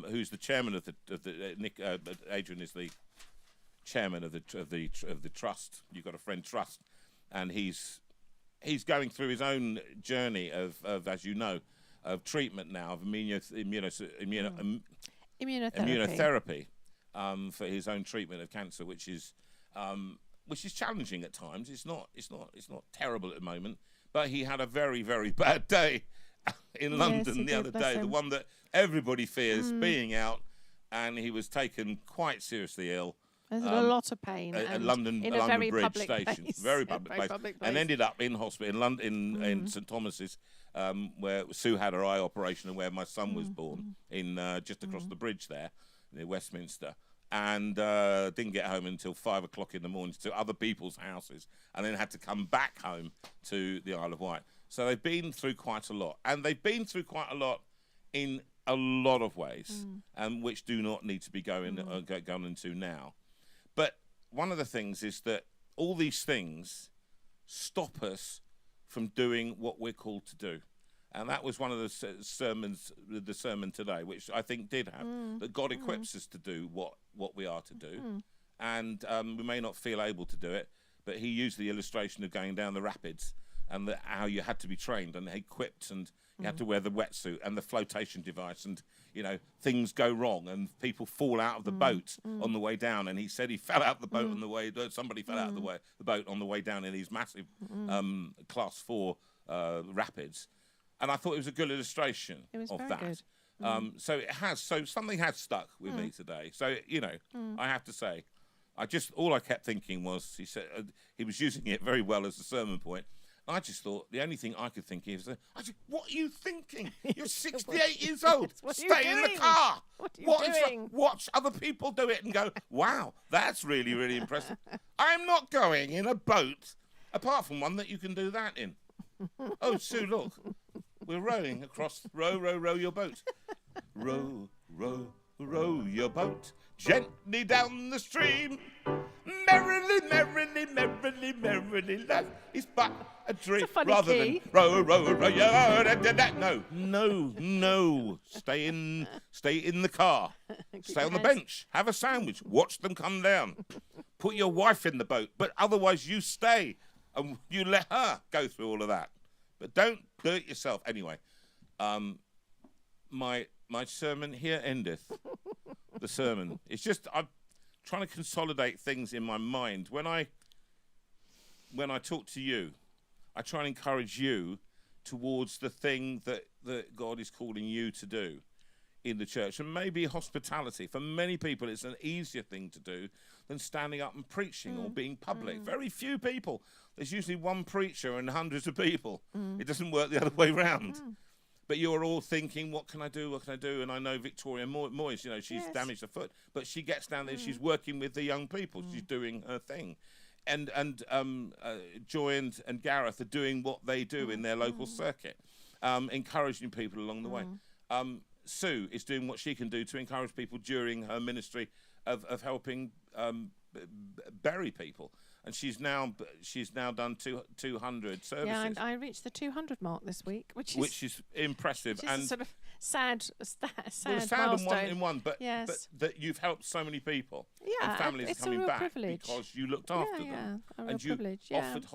who's the chairman of the Adrian is the chairman of the trust. You've got a friend trust, and he's going through his own journey of as you know, of treatment now of immunotherapy for his own treatment of cancer, which is challenging at times. It's not terrible at the moment, but he had a very, very bad day in London the other day, the one that everybody fears being out, and he was taken quite seriously ill. There's a lot of pain. At and London, in a London very Bridge public Station, place. very public place, and ended up in hospital in London, in St Thomas's, where Sue had her eye operation, and where my son was born, in just across the bridge there, near Westminster, and didn't get home until 5 o'clock in the morning to other people's houses, and then had to come back home to the Isle of Wight. So they've been through quite a lot, and they've been through quite a lot in a lot of ways, which do not need to be going into now. But one of the things is that all these things stop us from doing what we're called to do. And that was one of the the sermon today, which I think did have, that God equips us to do what we are to do. And we may not feel able to do it, but he used the illustration of going down the rapids and how you had to be trained and equipped, and you had to wear the wetsuit and the flotation device, and you know things go wrong and people fall out of the boat on the way down. And he said he fell out of the boat on the way. Somebody fell out of the boat on the way down in these massive class 4 rapids. And I thought it was a good illustration of very that. good. So something has stuck with me today. So you know, I have to say, all I kept thinking was he said he was using it very well as a sermon point. I just thought the only thing I could think of is, I said, "What are you thinking? You're 68 years old. What are you Stay in the doing? car. What are you doing?" Watch other people do it and go, wow, that's really, really impressive. I'm not going in a boat, apart from one that you can do that in. Oh, Sue, look. We're rowing across. Row, row, row your boat. Row, row, row your boat gently down the stream. Merrily, merrily, merrily, merrily, life is but a dream. It's a funny Rather key. than row, row, row, no. Stay in the car. Stay on the bench. Have a sandwich. Watch them come down. Put your wife in the boat, but otherwise you stay and you let her go through all of that. But don't do it yourself. Anyway, my sermon here endeth. The sermon. It's just I'm trying to consolidate things in my mind. When I talk to you, I try and encourage you towards the thing that God is calling you to do. in the church, and maybe hospitality. For many people, it's an easier thing to do than standing up and preaching or being public. Very few people. There's usually one preacher and hundreds of people. It doesn't work the other way round. But you're all thinking, what can I do? What can I do? And I know Victoria Moyes, you know, she's damaged her foot, but she gets down there. She's working with the young people. She's doing her thing. And Joy and Gareth are doing what they do in their local circuit, encouraging people along the way. Sue is doing what she can do to encourage people during her ministry of helping bury people. And she's now done 200 services. Yeah, and I reached the 200 mark this week, which is impressive. Which is and a sort of sad sad milestone. but that you've helped so many people. Yeah, and families it's coming a real back privilege. because you looked after them. Yeah, a real and you privilege, offered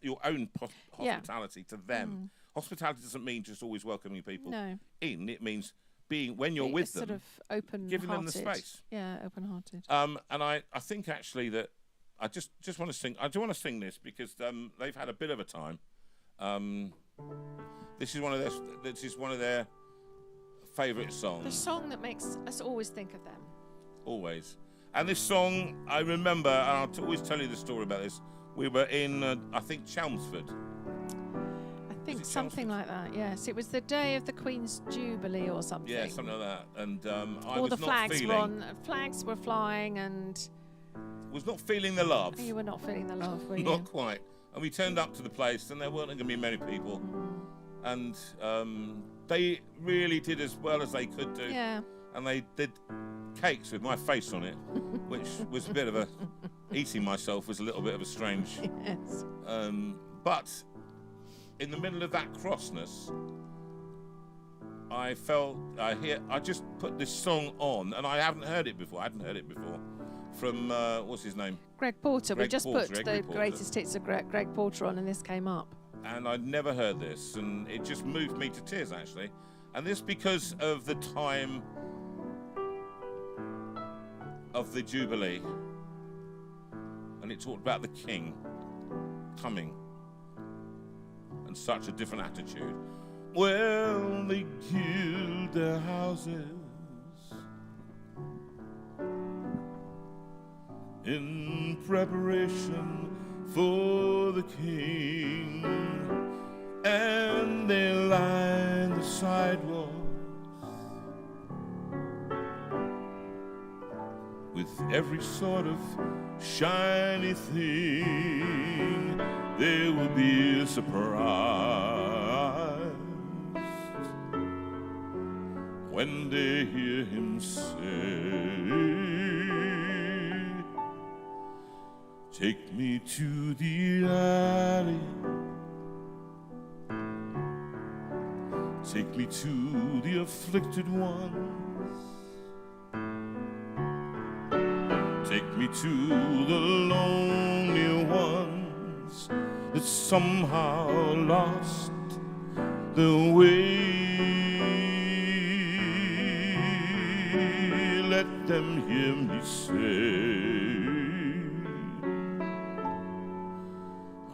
your own hospitality to them. Hospitality doesn't mean just always welcoming people in. It means being, when you're with them, sort of open-hearted. Giving them the space. Yeah, open-hearted. And I think actually that I just want to sing. I do want to sing this because they've had a bit of a time. This is one of their favourite songs. The song that makes us always think of them. Always. And this song, I remember, and I'll always tell you the story about this. We were in, I think, Chelmsford. I think something like that. Yes, it was the day of the Queen's Jubilee or something. Yeah, something like that. And I all was the flags not were feeling. Flags were flying, and Was not feeling the love. you were not feeling the love, were you? Not quite. And we turned up to the place, and there weren't going to be many people. And they really did as well as they could do. Yeah. And they did cakes with my face on it, which was a bit of a... Eating myself was a little bit of a strange... Yes. But in the middle of that crossness, I just put this song on, and I hadn't heard it before. From, what's his name? Greg Porter. Greg We just Porter, put Greg the Porter. greatest hits of Greg Porter on, and this came up. And I'd never heard this, and it just moved me to tears, actually. And this because of the time of the Jubilee. And it talked about the King coming. And such a different attitude. Well, they gild their houses in preparation for the King, and they line the sidewalks with every sort of shiny thing. There will be a surprise when they hear him say, take me to the alley, take me to the afflicted ones, take me to the lonely ones that somehow lost the way. Let them hear me say,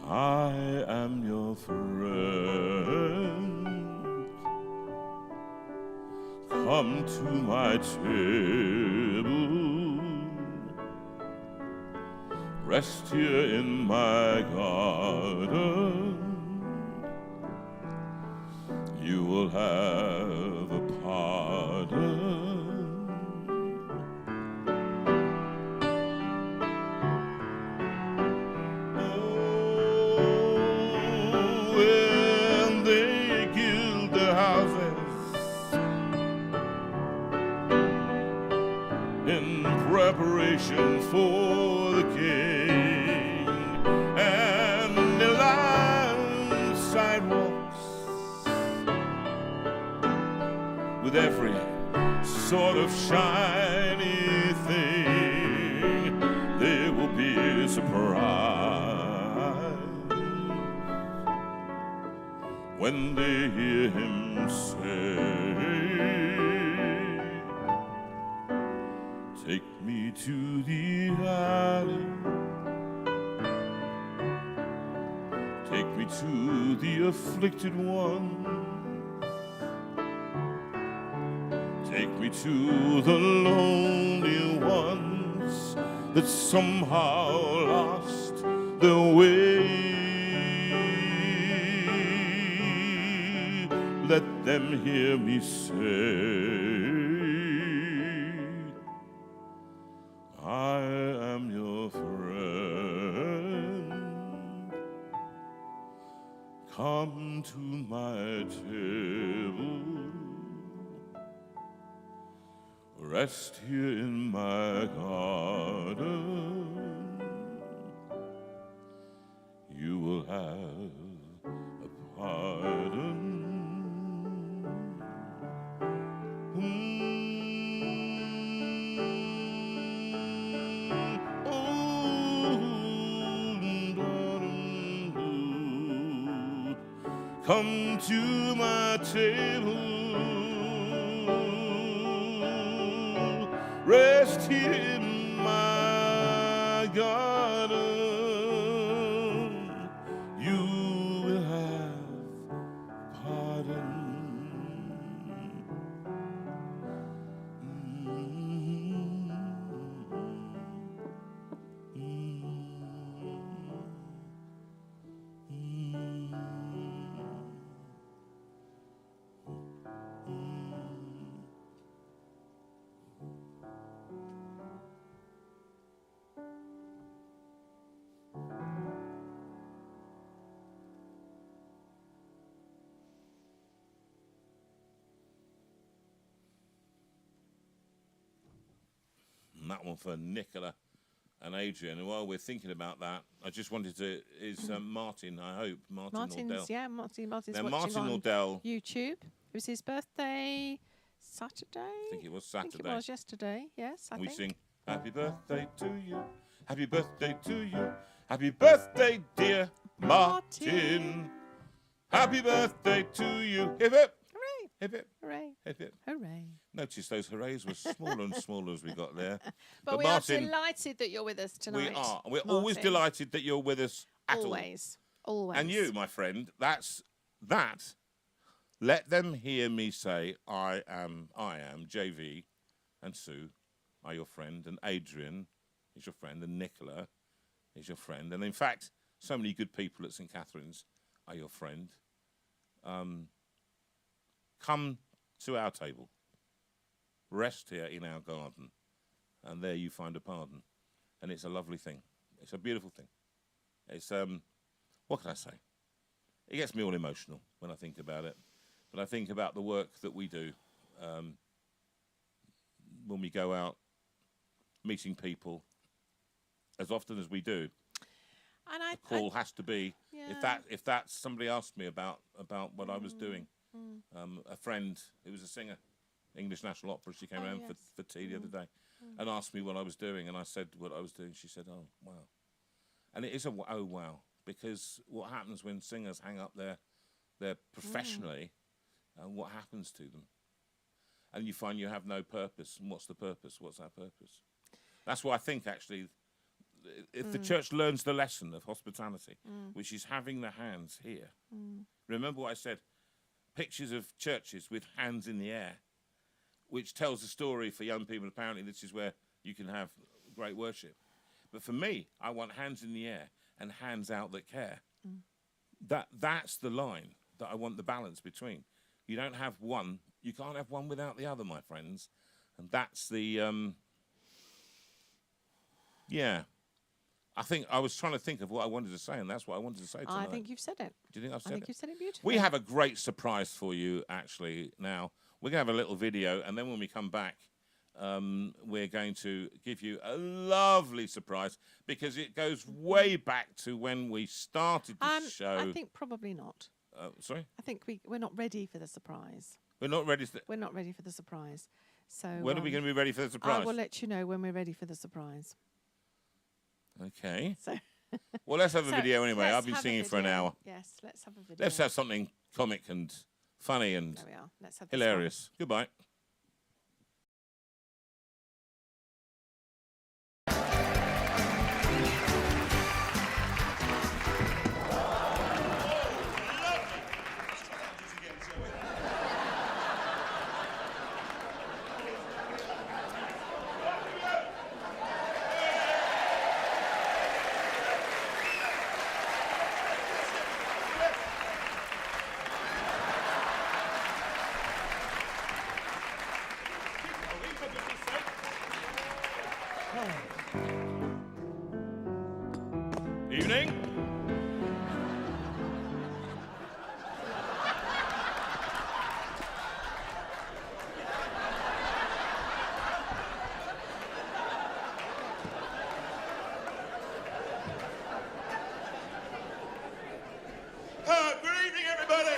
I am your friend. Come to my table. Rest here in my garden. You will have a pardon. Preparation for the King, and the line sidewalks with every sort of shiny thing. There will be a surprise when they hear him say, take me to the alley, take me to the afflicted ones, Take me to the lonely ones that somehow lost their way. Let them hear me say, I am your friend. Come to my table. Rest here in my garden. You will have a pardon. Come to my table. Rest here in my garden. You will have pardon. And that one for Nicola and Adrian. And while we're thinking about that, I just wanted to, Martin, I hope, Martin's Nordell. Yeah, Martin's now, watching Martin on Nordell, YouTube. It was his birthday Saturday. I think it was I think Saturday. it was yesterday. Yes, I And we think. sing, happy birthday to you, happy birthday to you, happy birthday, dear Martin. Happy birthday to you. Hip hip, Hooray! hip hip, Hooray! hip hip. Hooray! Notice those hoorays were smaller and smaller as we got there. But we Martin, are delighted that you're with us tonight. we are. We're always Martin. delighted that you're with us at all. Always. Always. And you, my friend, that's that. Let them hear me say, I am, JV, and Sue are your friend, and Adrian is your friend, and Nicola is your friend. And in fact, so many good people at St. Catherine's are your friend. Come to our table. Rest here in our garden. And there you find a pardon. And it's a lovely thing. It's a beautiful thing. It's, what can I say? It gets me all emotional when I think about it. But I think about the work that we do when we go out meeting people, as often as we do. And The call has to be, if that's somebody asked me about what I was doing. A friend who was a singer, English National Opera, she came around for tea the other day and asked me what I was doing, and I said what I was doing. She said, oh, wow. And it is a oh, wow, because what happens when singers hang up their professionally, what happens to them? And you find you have no purpose. And what's the purpose? What's our purpose? That's why I think, actually, if the church learns the lesson of hospitality, which is having the hands here. Remember what I said? Pictures of churches with hands in the air, which tells a story for young people. Apparently, this is where you can have great worship. But for me, I want hands in the air and hands out that care. That's the line that I want the balance between. You don't have one. You can't have one without the other, my friends. And that's the, I think I was trying to think of what I wanted to say, and that's what I wanted to say tonight. I think you've said it. Do you think I've said it? I think you've said it beautifully. We have a great surprise for you, actually, now. We're going to have a little video, and then when we come back, we're going to give you a lovely surprise, because it goes way back to when we started the show. I think probably not. Sorry? I think we're not ready for the surprise. We're not ready. We're not ready for the surprise. So When are we going to be ready for the surprise? I will let you know when we're ready for the surprise. Okay. So well, let's have a video anyway. let's I've been have a singing for an video. hour. Yes, let's have a video. Let's have something comic and funny and There we are. Let's have this one. hilarious. Goodbye. Evening. Good evening, everybody.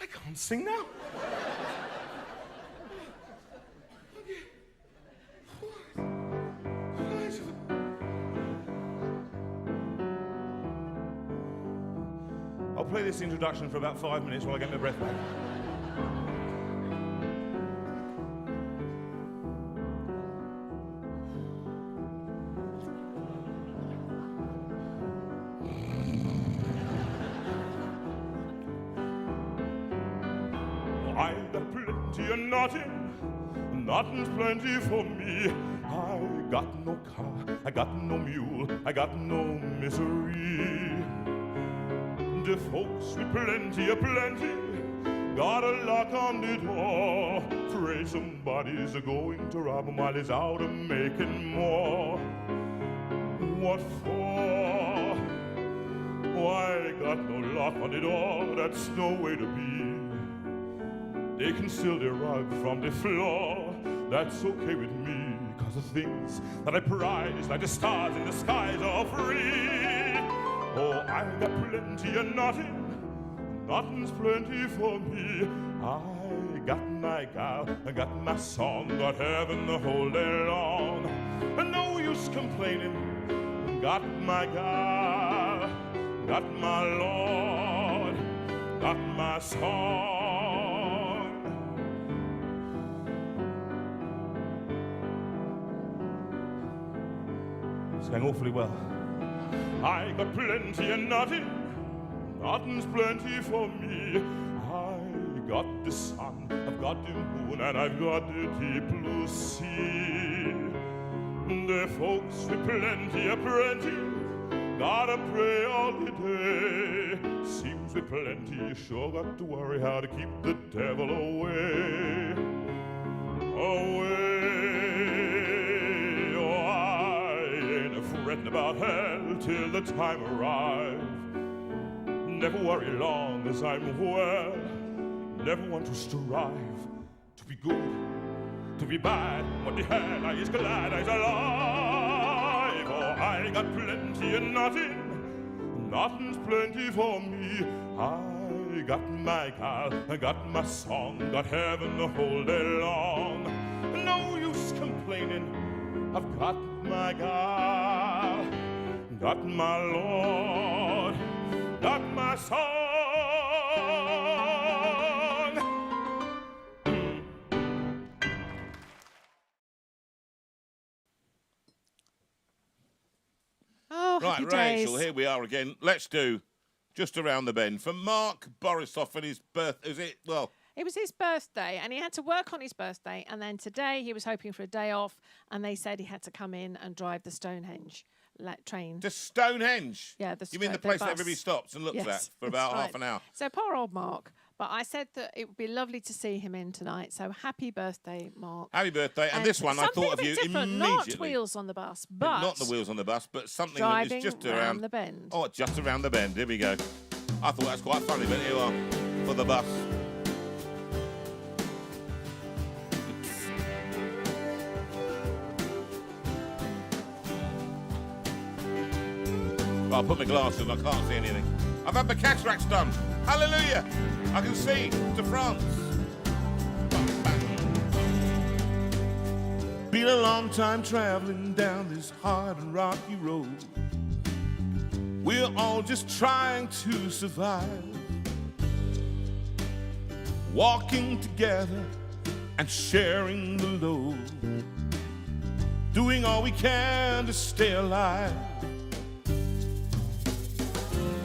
I can't sing now. I'll play this introduction for about 5 minutes while I get my breath back. I got plenty of nothing, nothing's plenty for me. I got no car, I got no mule, I got no misery. The folks with plenty of plenty got a lock on the door. Afraid somebody's going to rob him while he's out and making more. What for? Why got no lock on the door? That's no way to be. They can steal the rug from the floor. That's okay with me, 'cause the things that I prize, like the stars in the skies, are free. Oh, I got plenty of nothing, nothing's plenty for me. I got my gal, I got my song, got heaven the whole day long. And no use complaining, got my gal, got my Lord, got my song. It's going awfully well. I got plenty of nothing, nothing's plenty for me. I got the sun, I've got the moon, and I've got the deep blue sea. The folks with plenty of plenty gotta pray all the day. Seems with plenty you sure got to worry how to keep the devil away. Away. Fretting about hell till the time arrive. Never worry long as I'm well. Never want to strive to be good, to be bad. What the hell, I is glad I's alive. Oh, I got plenty of nothing, nothing's plenty for me. I got my gal, I got my song, got heaven the whole day long. No use complaining, I've got my gal, got my Lord, got my song. Oh, Right, happy Rachel, days. here we are again. Let's do Just Around the Bend for Mark Borisoff and his birth. Is it? Well, It was his birthday, and he had to work on his birthday. And then today he was hoping for a day off, and they said he had to come in and drive the Stonehenge train. to Stonehenge. Yeah, You mean the place that everybody stops and looks at for about half an hour? So poor old Mark. But I said that it would be lovely to see him in tonight. So happy birthday, Mark. Happy birthday. And this one, I something thought a of bit you different, immediately. Not wheels on the bus, but Not the wheels on the bus, but something driving that is just round around the bend. Oh, just around the bend. Here we go. I thought that's quite funny, but here we are for the bus. Well, I'll put my glasses on, I can't see anything. I've had my cataracts done. Hallelujah. I can see to France. Been a long time traveling down this hard and rocky road. We're all just trying to survive. Walking together and sharing the load. Doing all we can to stay alive.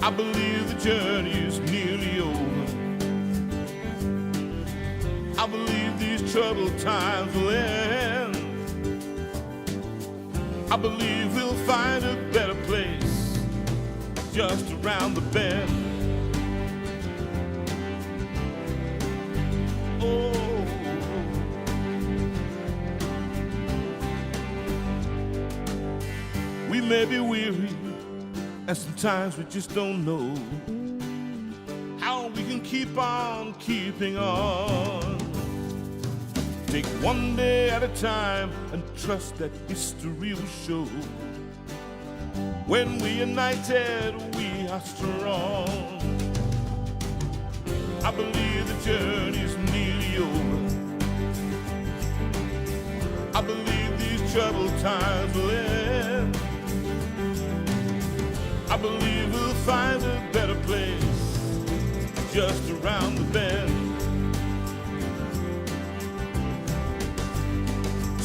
I believe the journey is nearly over. I I believe these troubled times will end. I believe we'll find a better place just around the bend. Oh, we may be weary, and sometimes we just don't know how we can keep on keeping on. Take one day at a time and trust that history will show. When we're united, we are strong. I believe the journey's nearly over. I believe these troubled times will end. I believe we'll find a better place just around the bend.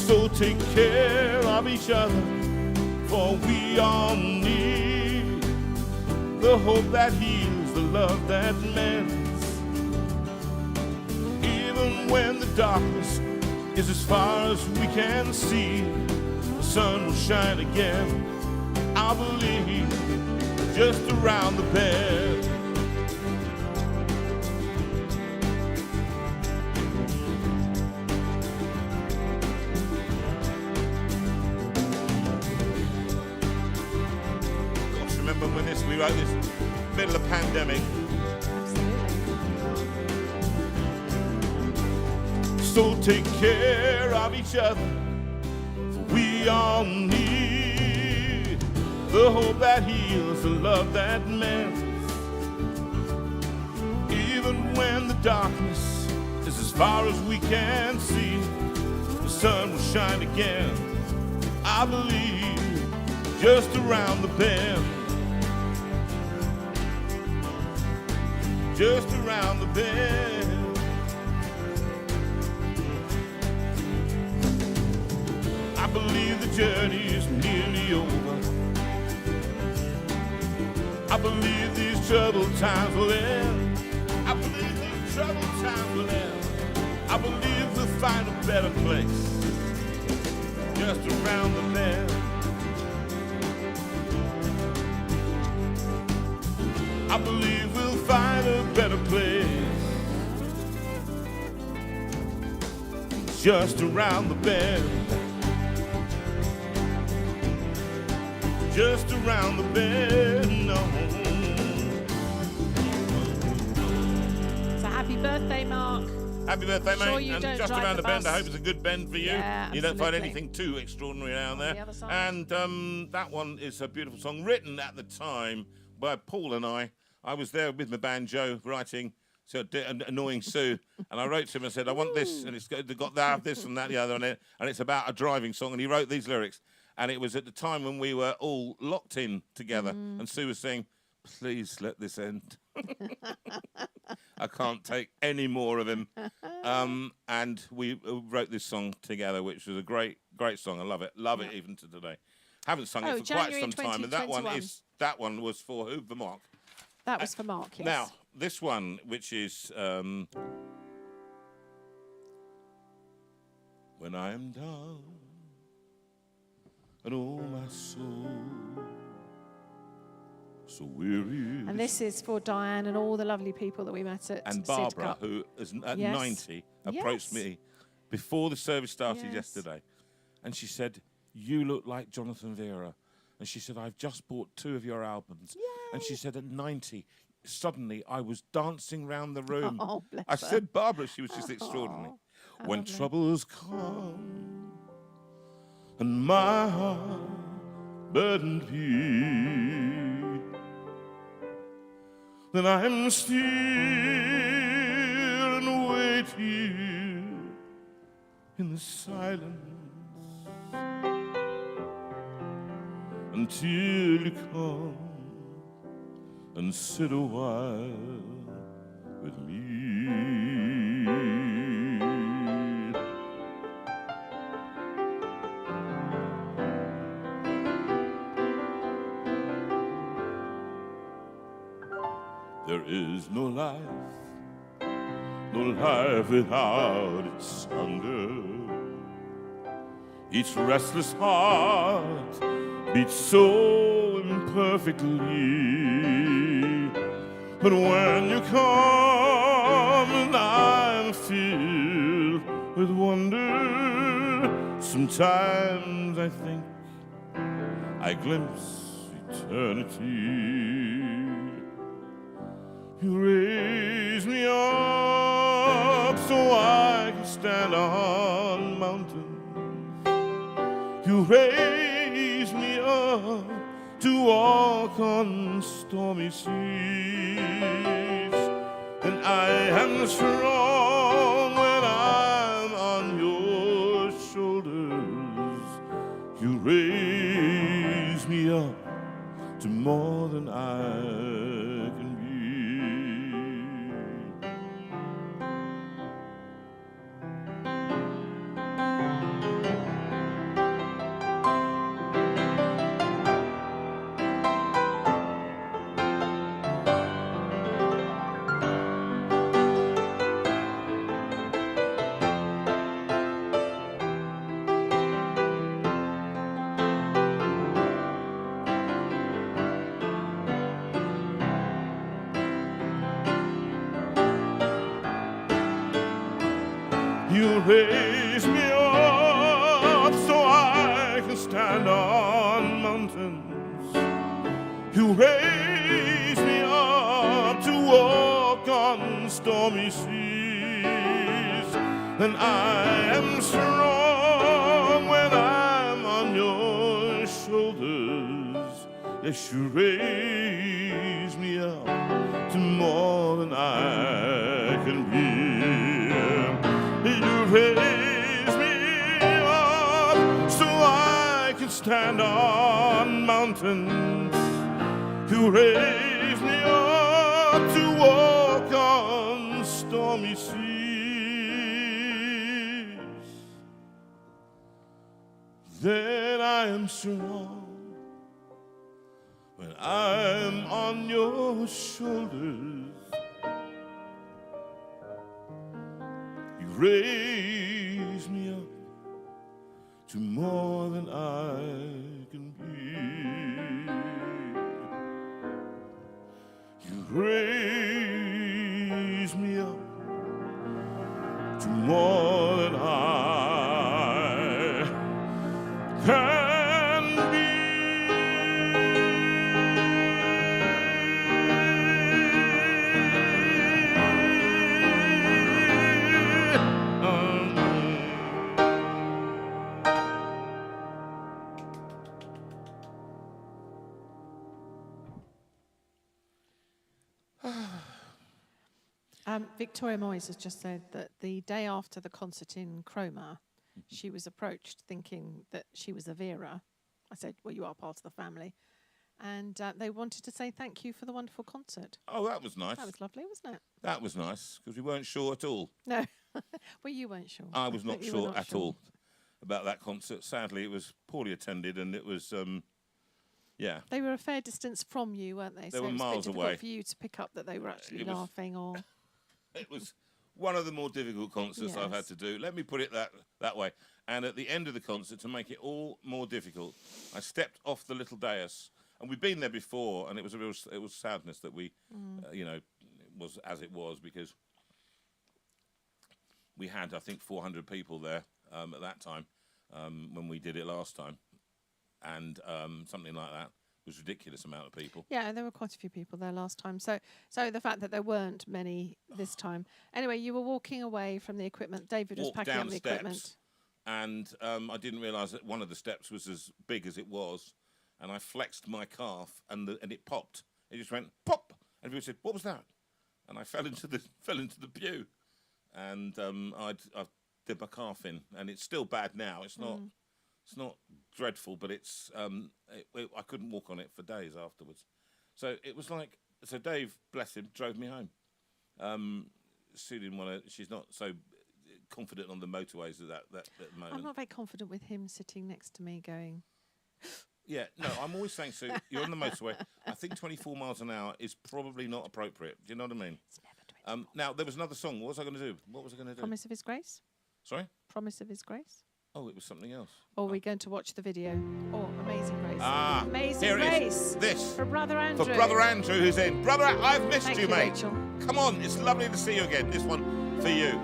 So take care of each other, for we all need the hope that heals, the love that mends. Even when the darkness is as far as we can see, the sun will shine again, I believe, just around the bend. We wrote this middle of pandemic. Absolutely. So take care of each other, for we all need the hope that heals, the love that mends. Even when the darkness is as far as we can see, the sun will shine again, I believe, just around the bend. Just around the bend. I believe the journey is nearly over. I believe these troubled times will end. I believe these troubled times will end. I believe we'll find a better place just around the bend. I believe we'll find a better place just around the bend. Just around the bend, no. So happy birthday, Mark. Happy birthday, Sure mate. you And don't just drive around the the bend, I bus. hope it's a good bend for you. Yeah, You don't find absolutely. anything too extraordinary around there. the other side. And that one is a beautiful song written at the time by Paul and I. I was there with my banjo writing Annoying Sue, and I wrote to him and said, I want this, and it's got to have this and that and the other on it, and it's about a driving song, and he wrote these lyrics. And it was at the time when we were all locked in together, and Sue was saying, please let this end. I can't take any more of him. And we wrote this song together, which was a great, great song. I love it. Love it even to today. Haven't sung it for January quite some time. And that 2021. one was for who? For Mark. That was for Mark, yes. Now, this one, which is when I am down and oh my soul so weary. And this is for Diane and all the lovely people that we met at And Sid Barbara, Cup. who is at Yes. 90, approached Yes. me before the service started Yes. yesterday. And she said, you look like Jonathan Veira. And she said, I've just bought 2 of your albums. And she said, at 90, suddenly I was dancing round the room. Oh, bless I her. said, Barbara, she was just extraordinary. how When lovely. troubles come and my heart burdened be, then I'm still and wait here in the silence until you come and sit a while with me. There is no life no life without its hunger. Each restless heart beats so imperfectly, but when you come and I'm filled with wonder, sometimes I think I glimpse eternity. You raise me up so I can stand on mountains. You raise me up to walk on stormy seas, and I am strong when I'm on your shoulders. You raise me up to more than I can be. You raise me up so I can stand on mountains. You raise me up to walk on stormy seas, and I am strong when I'm on your shoulders. Yes, you raise me up to more than I can be. You raise me up so I can stand on mountains. You raise me up to walk on stormy seas. Then I am strong when I'm on your shoulders. Raise me up to more than I can be. You raise me up to more than I can be. Victoria Moyes has just said that the day after the concert in Cromer, she was approached thinking that she was a Veira. I said, well, you are part of the family. And they wanted to say thank you for the wonderful concert. Oh, that was nice. That was lovely, wasn't it? That was nice, because we weren't sure at all. No. Well, you weren't sure. I was not You were sure not at all about that concert. Sadly, it was poorly attended, and it was, yeah. They were a fair distance from you, weren't they? They so were it was miles a bit difficult away. for you to pick up that they were actually It was- laughing or... It was one of the more difficult concerts I've had Yes. to do. Let me put it that way. And at the end of the concert, to make it all more difficult, I stepped off the little dais. And we'd been there before, and it was sadness that we, you know, it was as it was, because we had, I think, 400 people there at that time when we did it last time. And something like that. Was a ridiculous amount of people. Yeah, there were quite a few people there last time. So the fact that there weren't many this time. Anyway, you were walking away from the equipment. David was Walked packing down up the steps, equipment. and I didn't realise that one of the steps was as big as it was, and I flexed my calf, and it popped. It just went pop, and people said, "What was that?" And I fell into the pew, and I did my calf in, and it's still bad now. It's not. It's not dreadful, but it's I couldn't walk on it for days afterwards. So it was like, so Dave, bless him, drove me home. Sue didn't want to, she's not so confident on the motorways at that moment. I'm not very confident with him sitting next to me going... Yeah, no, I'm always saying, Sue, you're on the motorway. I think 24 miles an hour is probably not appropriate. Do you know what I mean? It's never Now, there was another song. What was I going to do? What was I going to do? Promise of His Grace? Sorry? Promise of His Grace? Oh, it was something else. Or are we going to watch the video? Oh, Amazing Grace. Ah, Amazing here it Grace. is. This. For Brother Andrew. For Brother Andrew, who's in. Brother, I've missed Thank you, you, mate. Rachel. Come on, it's lovely to see you again. This one for you.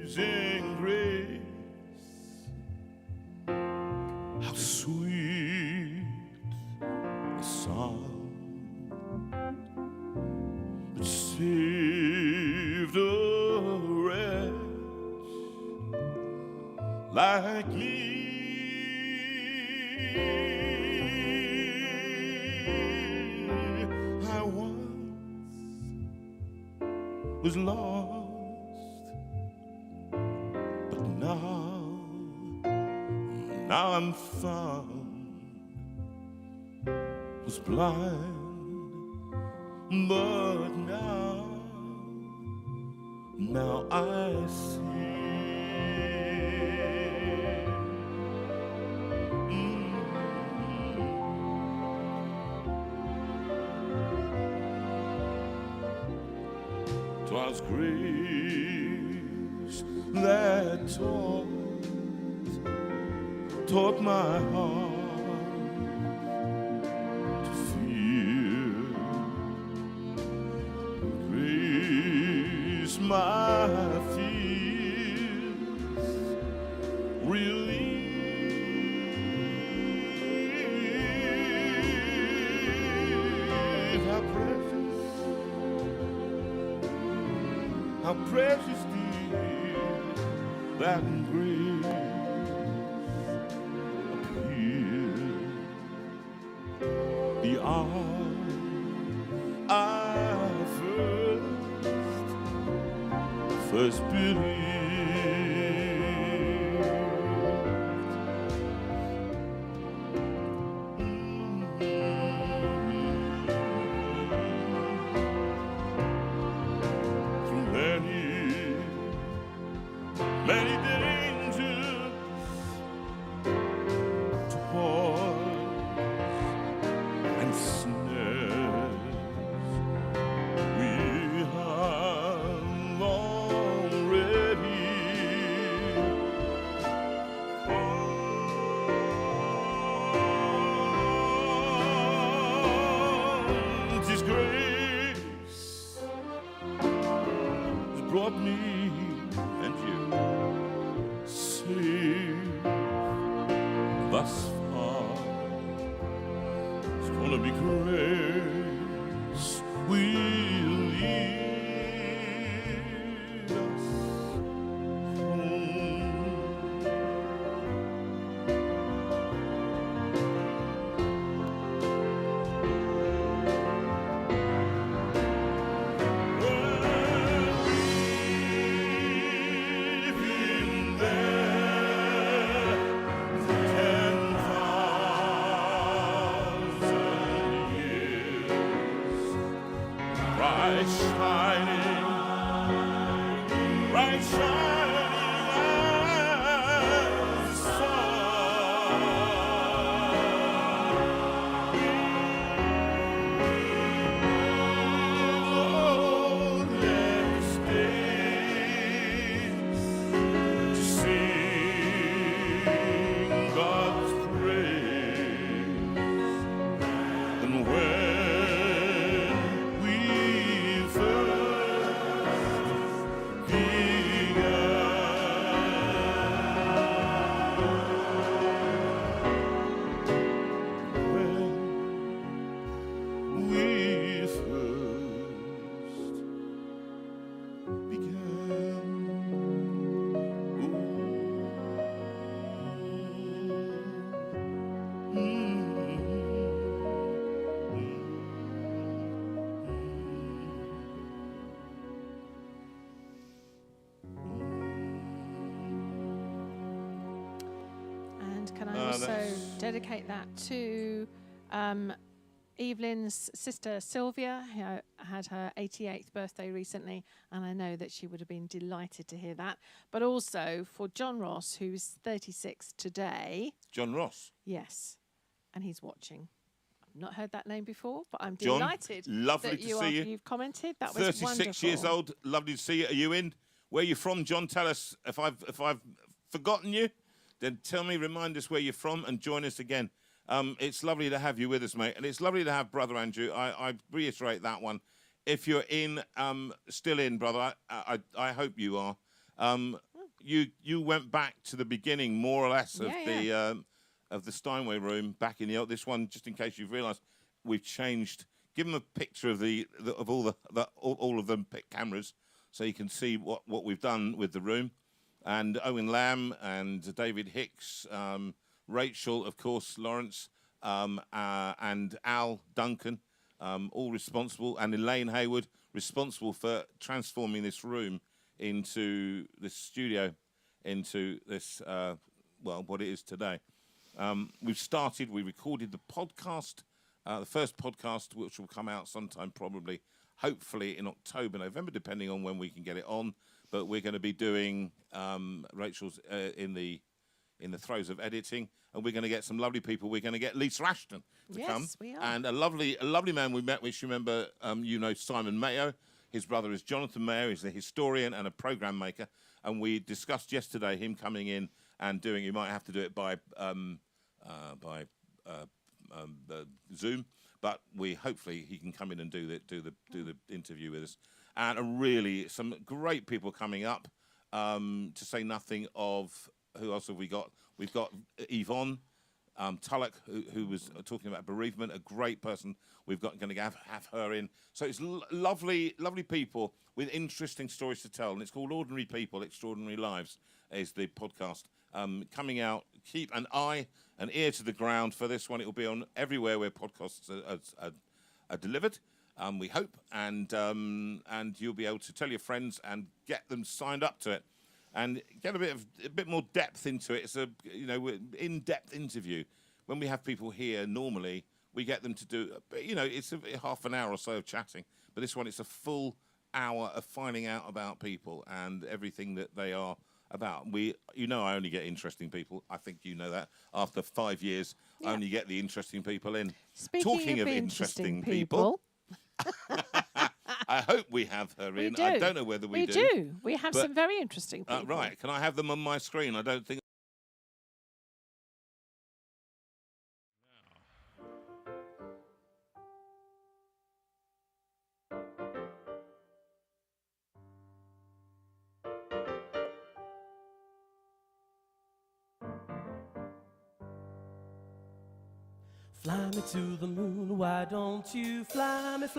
Amazing grace, how sweet the sound that saved a wretch like me. I once was lost, but now I'm found. Was blind, but now I see. Twas grace that taught my heart to fear. Grace my fears relieved. How precious dear that grace appeared. The hour I first believed. Many dangers, toils and snares we have already found. His grace has brought me and you safe thus far. It's gonna be grace will lead us home. Bright shining as the sun. Lonely days to sing God's praise, and when we first And can I also dedicate that to Evelyn's sister Sylvia, who had her 88th birthday recently, and I know that she would have been delighted to hear that. But also for John Ross, who's 36 today. John Ross. Yes, and he's watching. Not heard that name before, but I'm John, delighted lovely that to see you. You've commented. That was 36 wonderful. years old. Lovely to see you. Are you in? Where are you from, John? Tell us. If I've forgotten you, then tell me, remind us where you're from, and join us again. It's lovely to have you with us, mate, and it's lovely to have Brother Andrew. I reiterate that one. If you're in, still in, brother, I hope you are. You went back to the beginning, more or less, of the Steinway room back in the old. This one, just in case you've realised, we've changed. Give them a picture of all of them cameras, so you can see what we've done with the room. And Owen Lamb and David Hicks, Rachel, of course, Lawrence, and Al Duncan, all responsible, and Elaine Hayward, responsible for transforming this room into this studio, into this, what it is today. We recorded the podcast, the first podcast, which will come out sometime probably, hopefully in October, November, depending on when we can get it on. But we're going to be doing Rachel's in the throes of editing, and we're going to get some lovely people. We're going to get Lisa Ashton to come. Yes, we are. And a lovely man we met, which you remember, Simon Mayo. His brother is Jonathan Mayo. He's a historian and a program maker. And we discussed yesterday him coming in and doing. You might have to do it by Zoom, but hopefully he can come in and do the interview with us. And really some great people coming up. To say nothing of who else have we got? We've got Yvonne Tulloch, who was talking about bereavement, a great person. We've got going to have her in. So it's lovely people with interesting stories to tell, and it's called Ordinary People, Extraordinary Lives, is the podcast coming out. Keep an ear to the ground for this one. It will be on everywhere where podcasts are delivered. We hope, and you'll be able to tell your friends and get them signed up to it, and get a bit more depth into it. It's a in-depth interview. When we have people here, normally we get them to do, it's a half an hour or so of chatting. But this one, it's a full hour of finding out about people and everything that they are about. I only get interesting people. I think you know that. After 5 years, I only get the interesting people in. Talking of interesting people. I hope we have her in. Do. I don't know whether we do. We do. We have some very interesting people. Right. Can I have them on my screen? I don't think. Fly me to the moon, why don't you fly me to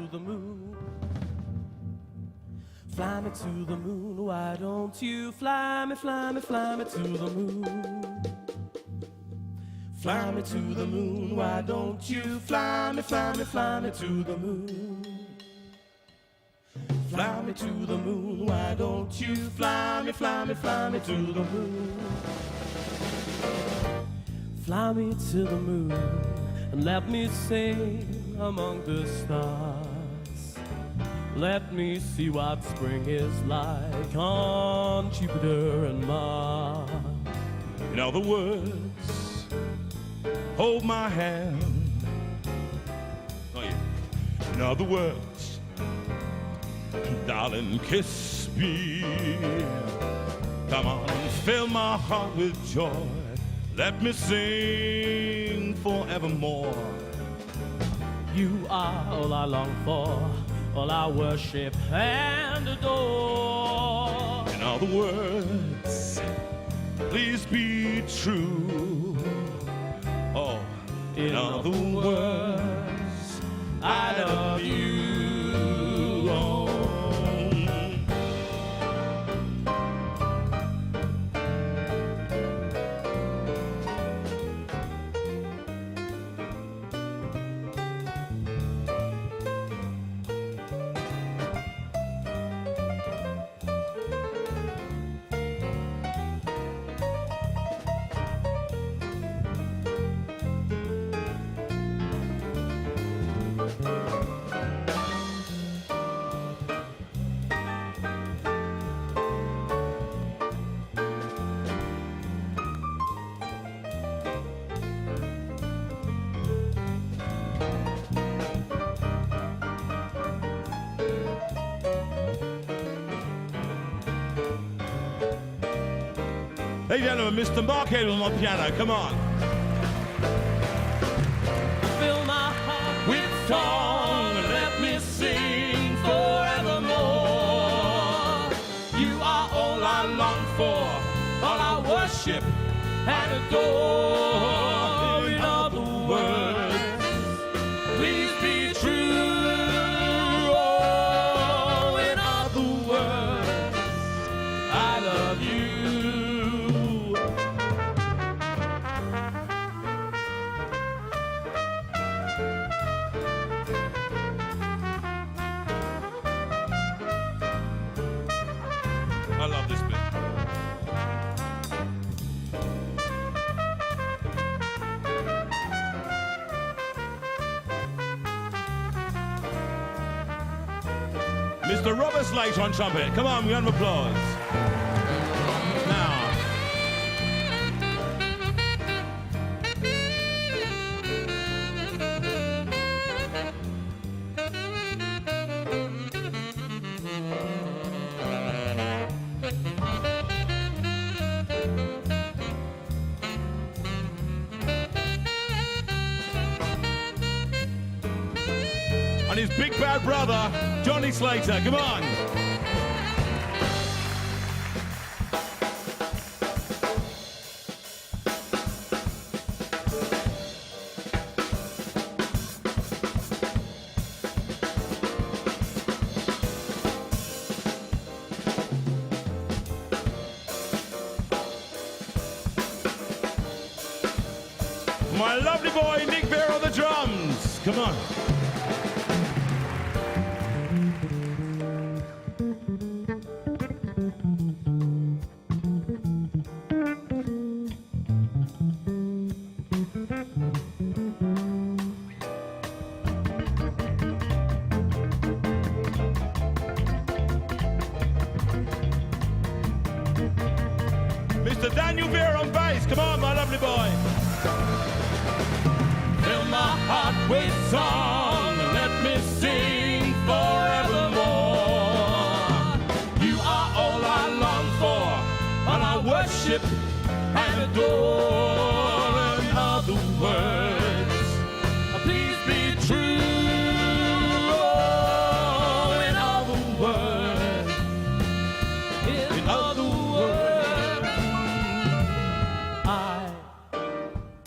the moon? Fly me to the moon, why don't you fly me to the moon? Fly me to the moon, why don't you fly me to the moon? Fly me to the moon, why don't you fly me to the moon? Fly me to the moon and let me sing among the stars. Let me see what spring is like on Jupiter and Mars. In other words, hold my hand. In other words, darling, kiss me. Come on, fill my heart with joy. Let me sing forevermore. You are all I long for, all I worship and adore. In other words, please be true. Oh, in other words, I love you. Oh. Ladies and gentlemen, Mr. Mark Edwards on piano. Come on. Fill my heart with song and let me sing forevermore. You are all I long for, all I worship and adore. In other words, please be true. Oh, in other words, I love you. I love this bit. Mr. Robert Slate on trumpet. Come on, round of applause. Now. And his big bad brother, Johnny Slater. Come on. My lovely boy, Nick Veira on the drums. Come on. Mr. Daniel Veira on bass. Come on, my lovely boy. Fill my heart with song and let me sing forevermore. You are all I long for, all I worship and adore. In other words, please be true. Oh, in other words, in other words, I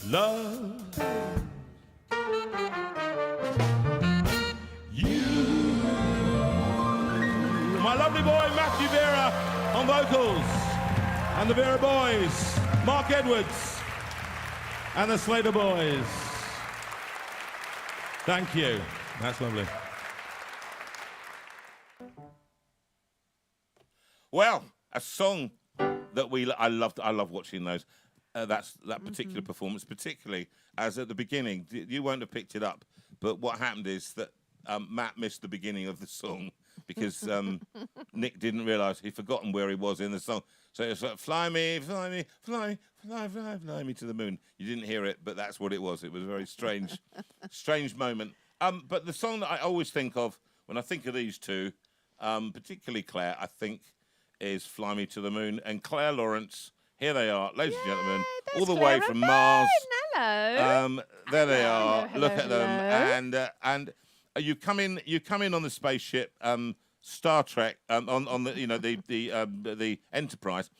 Love you. My lovely boy, Matthew Veira on vocals. And the Veira boys, Mark Edwards. And the Slater boys. Thank you. That's lovely. Well, a song that I love watching those. That particular performance, particularly as at the beginning, you won't have picked it up, but what happened is that Matt missed the beginning of the song because Nick didn't realise he'd forgotten where he was in the song. So it was like, fly me, fly me, fly me, fly, fly, fly me to the moon. You didn't hear it, but that's what it was. It was a very strange, strange moment. But the song that I always think of when I think of these two, particularly Claire, I think is Fly Me to the Moon. And Claire Lawrence, here they are, ladies and gentlemen, all the way from Mars. Hello. There they are. Hello, Look at them, hello. and you come in on the spaceship, Star Trek, on the the Enterprise,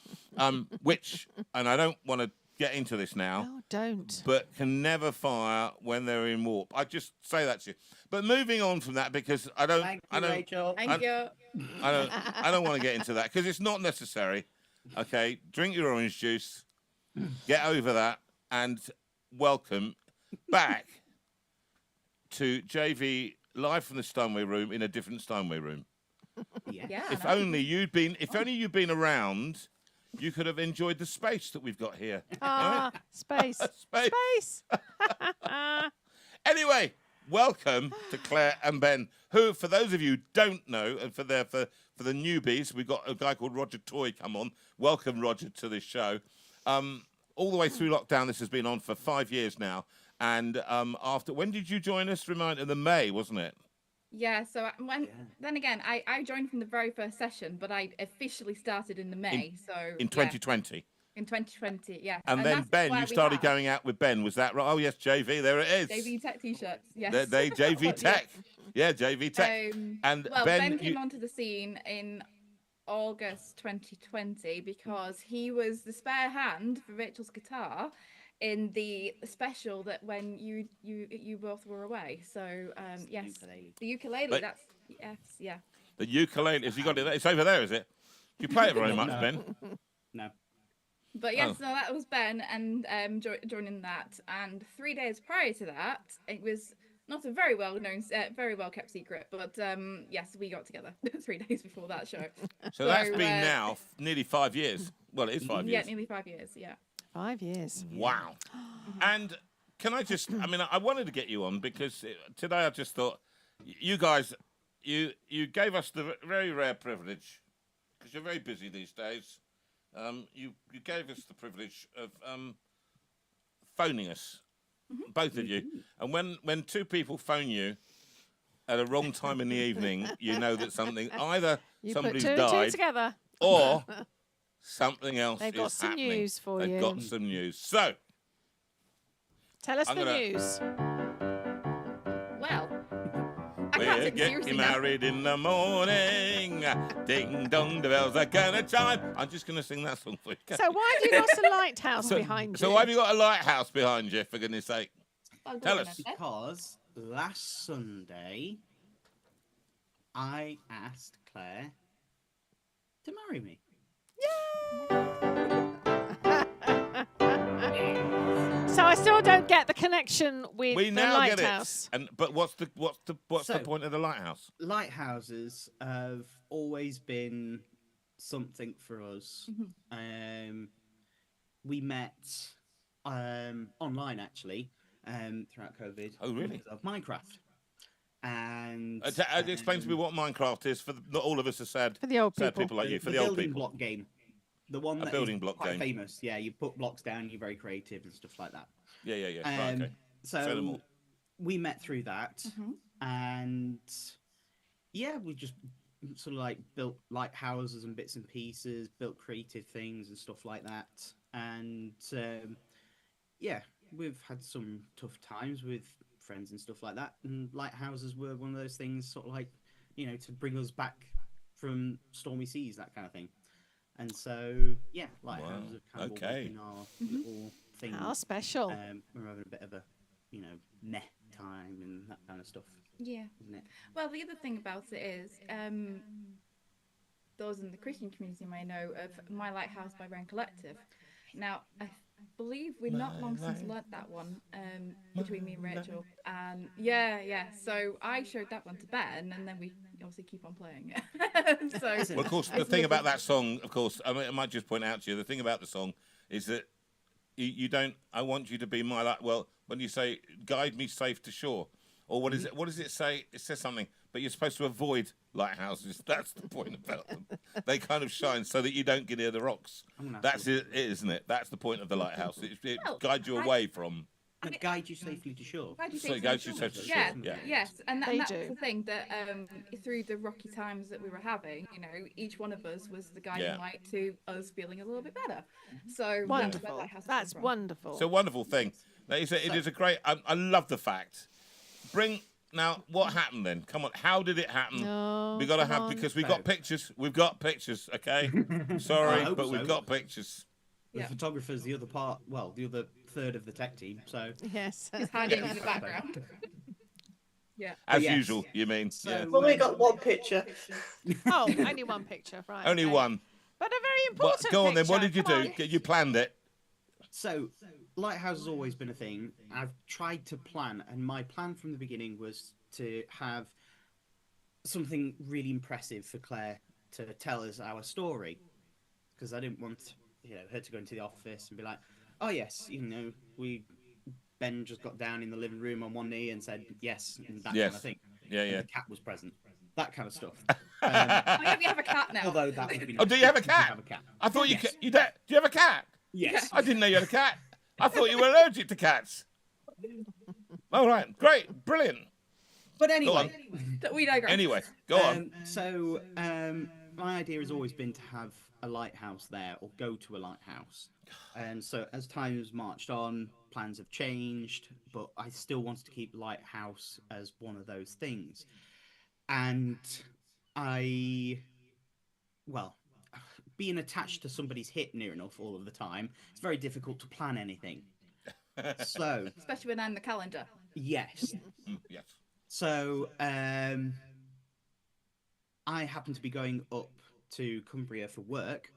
which, and I don't want to get into this now. Oh, don't. But can never fire when they're in warp. I just say that to you. But moving on from that, because I don't Thank you, Rachel. Thank you. I don't want to get into that because it's not necessary. Okay, drink your orange juice, get over that, and welcome back to JV live from the Steinway room in a different Steinway room. Yeah. If I know. only you'd been around, you could have enjoyed the space that we've got here. Ah, space. Space. Space. Anyway, welcome to Claire and Ben, who, for those of you who don't know, and for the newbies, we've got a guy called Roger Toy come on. Welcome, Roger, to this show. All the way through lockdown, this has been on for 5 years now. And when did you join us? Remind in the May, wasn't it? Yeah, so then again, I joined from the very first session, but I officially started in the May. In 2020. In 2020, yeah. And then that's Ben, why you we started have going out with Ben. Was that right? Oh, yes, JV. There it is. JV Tech t-shirts. Yes. They JV Yeah. Tech. Yeah, JV Tech. And well, Ben came you- onto the scene in August 2020 because he was the spare hand for Rachel's guitar in the special that when you both were away. So yes, the ukulele. But- That's yes, yeah. the ukulele. Has he got it? It's over there, is it? Do you play it very much, No. Ben? No. But yes, Oh. no, that was Ben, and joining that. And 3 days prior to that, it was not a very well known, very well kept secret. But yes, we got together 3 days before that show. So that's been uh, now nearly 5 years. Well, it is 5 Yeah, years. nearly 5 years. Yeah. 5 years. Wow. And can I just, I mean, I wanted to get you on because today I just thought, you guys, you gave us the very rare privilege, because you're very busy these days, you gave us the privilege of phoning us, both of you. And when two people phone you at a wrong time in the evening, you know that something, either You somebody's put two and two died together. or something else They've got is some happening. news for They've you. got some news. So, Tell us I'm the gonna- news. Well, I can't we're take it seriously getting now. married in the morning. Ding dong, the bells are gonna chime. I'm just gonna sing that song for you. So why have you got a lighthouse behind you? So why have you got a lighthouse behind you, for goodness sake? Oh, go Tell on us. then, Ben. Because last Sunday, I asked Claire to marry me. So I still don't get the connection with We the now get lighthouse. it. And but what's the So- point of the lighthouse? Lighthouses have always been something for us. We met online actually throughout COVID. Oh, really? because of Minecraft. And Explain to me what Minecraft is for not all of us are sad. For the old sad people. people like you. For the the old building people. block game. The one that building is block quite game. famous. Yeah, you put blocks down, you're very creative and stuff like that. Yeah. Right, okay. Say them So all. we met through that, and yeah, we just sort of like built lighthouses and bits and pieces, built creative things and stuff like that. And yeah, we've had some tough times with friends and stuff like that. And lighthouses were one of those things, sort of like, you know, to bring us back from stormy seas, that kind of thing. And so, yeah, lighthouses have kind of Okay. always been our little thing. How special. We're having a bit of a, you know, meh time and that kind of stuff, Yeah. isn't it? Well, the other thing about it is, those in the Christian community may know of My Lighthouse by Brain Collective. Now, I believe we've not long since learnt that one between me and Rachel. And yeah. So I showed that one to Ben, and then we obviously keep on playing it. So Well, of course, the thing about that song, of course, I mean, I might just point out to you, the thing about the song is that you don't, I want you to be my light. Well, when you say, guide me safe to shore, or what is it? What does it say? It says something, but you're supposed to avoid lighthouses. That's the point about them. They kind of shine so that you don't get near the rocks. That's it, isn't it? That's the point of the lighthouse. It Well, guides you away from. But guide you safely to shore. Why do you So think it guides you safely to Yeah, shore, yeah. yes, and They that's do. the thing that through the rocky times that we were having, you know, each one of us was the guiding Yeah. light to us feeling a little bit better. So Wonderful. That's wonderful. wonderful. It's a wonderful thing. It is a great. I love the fact. Now, what happened then? Come on, how did it happen? No, We got to come have on. because we've got pictures. We've got pictures. Okay, sorry, I hope but we've so. got pictures. The Yeah. photographer's the other part, well, the other third of the tech team. So Yes. He's hiding in the background. Yeah. As yes. usual, you mean? So, Yeah. We've only got one picture. Oh, only one picture, right? Only okay. one. But a very Well, important. go on then. What did picture. you Come do? on. You planned it. So, Lighthouse has always been a thing. I've tried to plan, and my plan from the beginning was to have something really impressive for Claire to tell us our story, because I didn't want her to go into the office and be like, "Oh yes, Ben just got down in the living room on one knee and said yes," and that Yes. kind of thing. Yeah, And yeah. the cat was present, that kind of stuff. Oh, yeah, we have a cat now. Although that would be Oh, do you have a nice. cat? Have a cat. I thought Yes. do you have a cat? Yes. I didn't know you had a cat. I thought you were allergic to cats. All right, great, brilliant. But Go anyway, We digress. Anyway, go on. So my idea has always been to have a lighthouse there or go to a lighthouse. And so as time has marched on, plans have changed, but I still wanted to keep lighthouse as one of those things. And well, being attached to somebody's hip near enough all of the time, it's very difficult to plan anything. So, Especially when I'm the calendar. yes. Yes. So, I happen to be going up to Cumbria for work.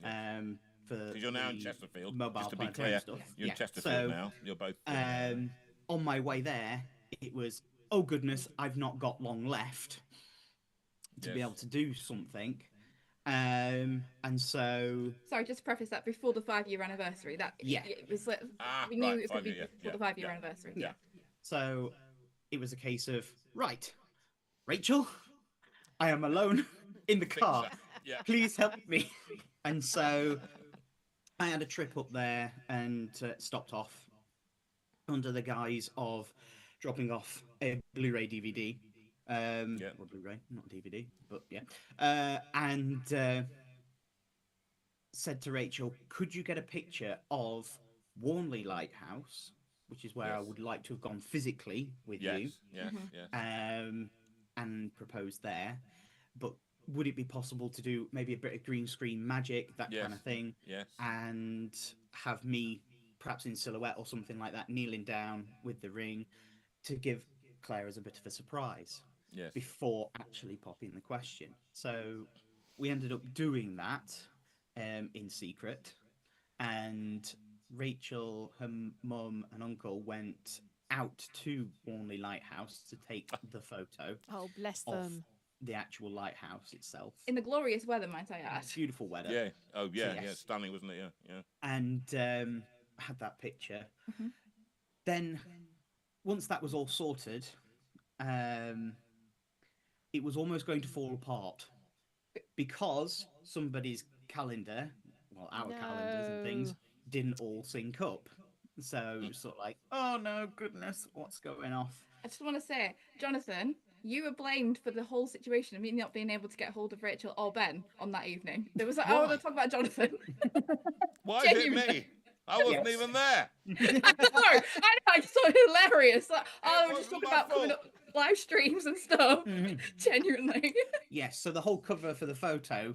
For Because you're now in the Chesterfield. mobile Just to be planetarium clear, stuff. you're Yeah. in Chesterfield So, now. You're both. on my way there, it was, oh goodness, I've not got long left to be Yes. able to do something. And so, Sorry, just to preface that, before the 5-year anniversary, that Yeah. it was like, we right, knew it was going to 5 be year, before yeah, the 5-year yeah. anniversary. yeah. So it was a case of, right, Rachel, I am alone in the car. Picture. Yeah. Please help me. And so I had a trip up there and stopped off under the guise of dropping off a Blu-ray DVD. Yeah. Or Blu-ray, not DVD, but yeah. And said to Rachel, could you get a picture of Warnley Lighthouse, which is where I Yes. would like to have gone physically with Yes. you, Yes. Mhm. Yes. and proposed there. But would it be possible to do maybe a bit of green screen magic, that Yes. kind of thing, Yes. and have me perhaps in silhouette or something like that, kneeling down with the ring to give Claire as a bit of a surprise Yes. before actually popping the question. So we ended up doing that in secret, and Rachel, her mum and uncle went out to Warnley Lighthouse to take the photo Oh, bless of them. the actual lighthouse itself. In the glorious weather, might I add. It's beautiful weather. Yeah. Oh, yeah. yes. Yeah. Stunning, wasn't it? Yeah. Yeah. And had that picture. Mhm. Then once that was all sorted, it was almost going to fall apart because somebody's calendar, well, our calendars and things, No. didn't all sync up. So it was sort of like, oh no, goodness, what's going off? I just want to say, Jonathan, you were blamed for the whole situation of me not being able to get hold of Rachel or Ben on that evening. There was like, I want Why? to talk about Jonathan. Why is it Genuinely. me? I wasn't Yes. even there. I just thought it was hilarious. Like, oh, we're just wasn't talking my about coming fault. up live streams and stuff. Mhm. Genuinely. Yes, so the whole cover for the photo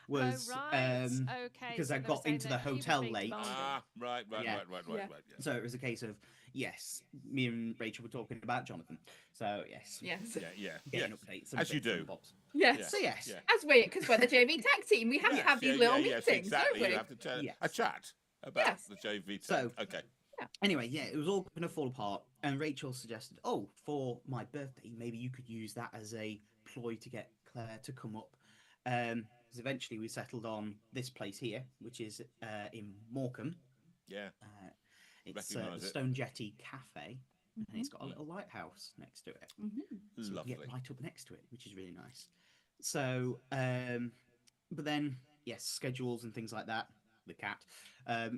was oh, right. Okay. because so I they were got saying into the that he was hotel being late. demanding. Right. Yeah. Yeah. Yeah. So it was a case of, yes, me and Rachel were talking about Jonathan. So yes, Yes. Yeah. getting Yes. updates. and As you bits and do. bobs. Yes. So yes, Yeah. As we, because we're the JV tag team, we have to Yes, have these yeah, little yes, meetings, exactly. don't we? You have to Yes. a chat about Yes. the JV team. So- Okay. anyway, yeah, it was all going to fall apart. And Rachel suggested, oh, for my birthday, maybe you could use that as a ploy to get Claire to come up. Because eventually we settled on this place here, which is in Morecambe. Yeah. It's Recognise the it. Stone Jetty Cafe, and it's Mm-hmm. got a little lighthouse next to it. So you Lovely. get right up next to it, which is really nice. So, but then, yes, schedules and things like that, the cat,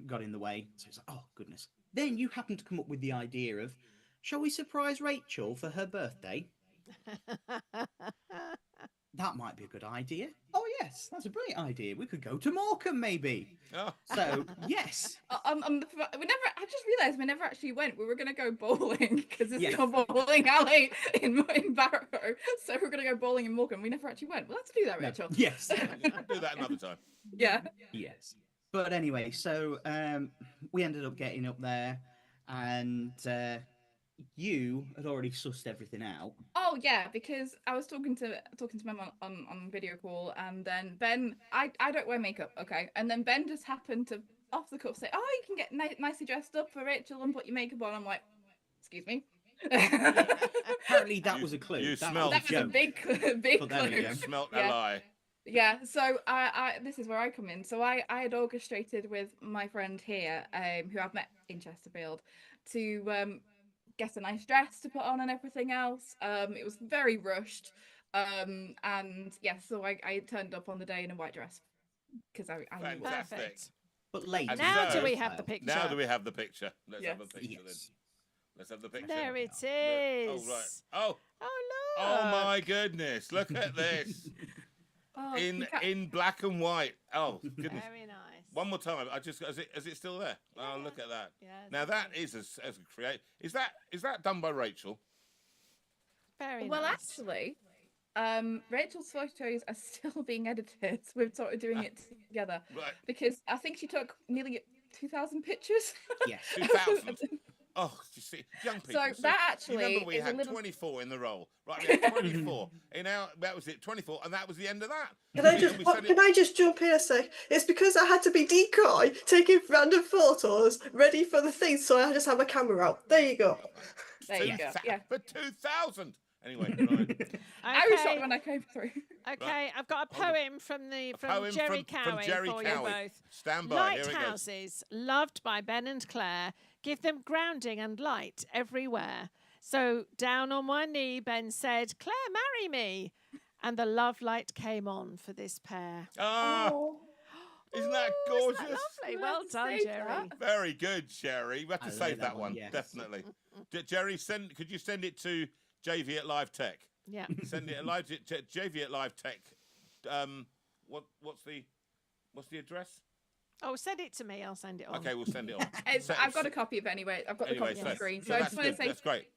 got in the way. So it's like, oh, goodness. Then you happen to come up with the idea of, shall we surprise Rachel for her birthday? That might be a good idea. Oh, yes, that's a brilliant idea. We could go to Morecambe, maybe. Oh, So, yes. We never. I just realised we never actually went. We were gonna go bowling because there's Yeah. no bowling alley in Barrow, so we're gonna go bowling in Morecambe. We never actually went. We'll have to do that, No, Rachel. yes. do that another time. Yeah. Yes. But anyway, so we ended up getting up there, and you had already sussed everything out. Oh yeah, because I was talking to Mem on video call, and then Ben, I don't wear makeup, okay, and then Ben just happened to off the cuff say, oh, you can get nicely dressed up for Rachel and put your makeup on. I'm like, excuse me. Apparently, that You- was a clue. you That smelled- That was a joke. big But there we clue. go. Smelt Yeah. a lie. Yeah, so I this is where I come in. So I had orchestrated with my friend here, who I've met in Chesterfield, to get a nice dress to put on and everything else. It was very rushed, and yeah, so I turned up on the day in a white dress because I knew what. Fantastic. Perfect. But late. And Now so- do we have the picture? Now do we have the picture? Let's have a Yes. picture then. Yes. Let's have the picture. There it is. Oh, right. Oh, Oh, look. oh my goodness. Look at this. Oh, in black and white. Oh, goodness. Very nice. One more time. Is it still there? Oh, look at that. Yeah, Now that is as a create. Is that done by Rachel? Very Well, nice. actually, Rachel's photos are still being edited. We're sort of doing it together. Right. Because I think she took nearly 2,000 pictures. Yes. 2000. Oh, you see, young people. So see, that you actually remember we is a had little- 24 in the roll, right? We had 24. And now that was it, 24, and that was the end of that. Can I just jump in a sec? It's because I had to be decoy, taking random photos, ready for the thing, so I just have my camera out. There you go. There you go. Yeah. For 2,000. Anyway, right. I was shocked Okay. when I came through. Okay, I've got a poem from Poem Jerry from Cowie Jerry for you Cowie. both. Stand by. Here it goes. Lighthouses, loved by Ben and Claire, give them grounding and light everywhere. So down on one knee, Ben said, "Claire, marry me," and the love light came on for this pair. Ah, isn't that gorgeous? Isn't that lovely? Well Let's done, say Jerry. that. Very good, Jerry. We have to I save like that that one, one, yes. definitely. Jerry, could you send it to JV at Live Tech? Yeah. Send it to JV at Live Tech. What's the address? Oh, send it to me. I'll send it on. Okay, we'll send it on. I've got a copy of it anyway. I've got the copy on the screen. So I just want to say that's great.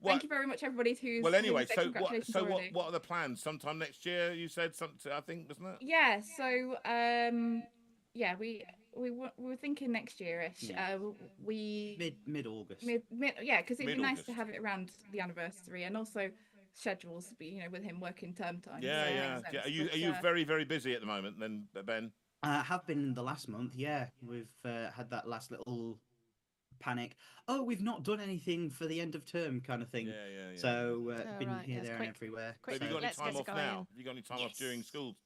thank you very much, everybody who's. Well, anyway, who's said so congratulations already. what are the plans? Sometime next year, you said something. I think, wasn't it? Yeah. So yeah, we were thinking next year-ish. We Mid August. yeah, because it'd be nice to Mid-August. have it around the anniversary, and also schedules, with him working term time. Yeah, so it yeah. makes Yeah. sense. Are you very, very busy at the moment then, Ben? Have been the last month, yeah. We've had that last little panic. Oh, we've not done anything for the end of term kind of thing. Yeah, yeah, yeah. So Oh, been right, here, yes, there, quick. and everywhere. Quick. Have you got any Let's time get off it now? going. Have you got any time off during Yes. school?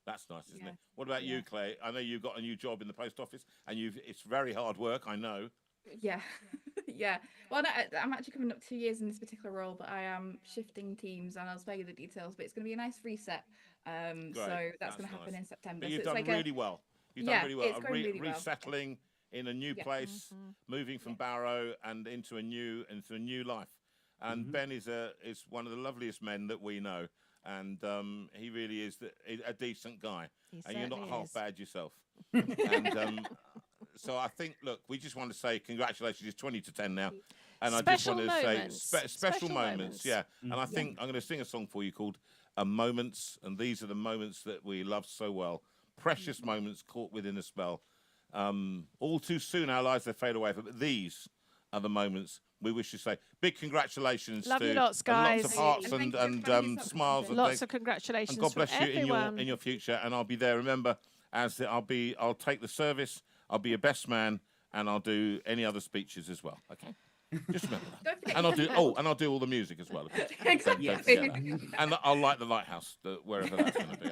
That's nice, isn't Yeah. it? What about you, Yeah. Clay? I know you've got a new job in the post office, and it's very hard work. I know. Yeah, yeah. Well, no, I'm actually coming up 2 years in this particular role, but I am shifting teams, and I'll spare you the details. But it's going to be a nice reset. So Great, that's going to happen nice. in September. But So you've it's done like really well. You've done yeah, really well. it's going really well. Resettling in a new Yeah. place, moving from Barrow and into a new life. And Ben is one of the loveliest men that we know, and he really is a decent guy. He And you're not certainly half is. bad yourself. And so I think, look, we just want to say congratulations. It's 20-10 now. And I just Special want to moments. say special Special moments, moments. yeah. And I think I'm going to sing a song for you called Moments. And these are the moments that we love so well. Precious moments caught within a spell. All too soon our lives, they fade away. But these are the moments we wish to say. Big congratulations Love to you lots, and lots guys. of hearts And thank you and for coming to smiles. And Lots thank- of congratulations and God bless from you everyone. in your future, and I'll be there. Remember, I'll take the service. I'll be your best man, and I'll do any other speeches as well. Okay, just remember that. Don't forget And your I'll do all the music as well. Okay? Exactly. Don't forget that. And I'll light the lighthouse, wherever that's going to be.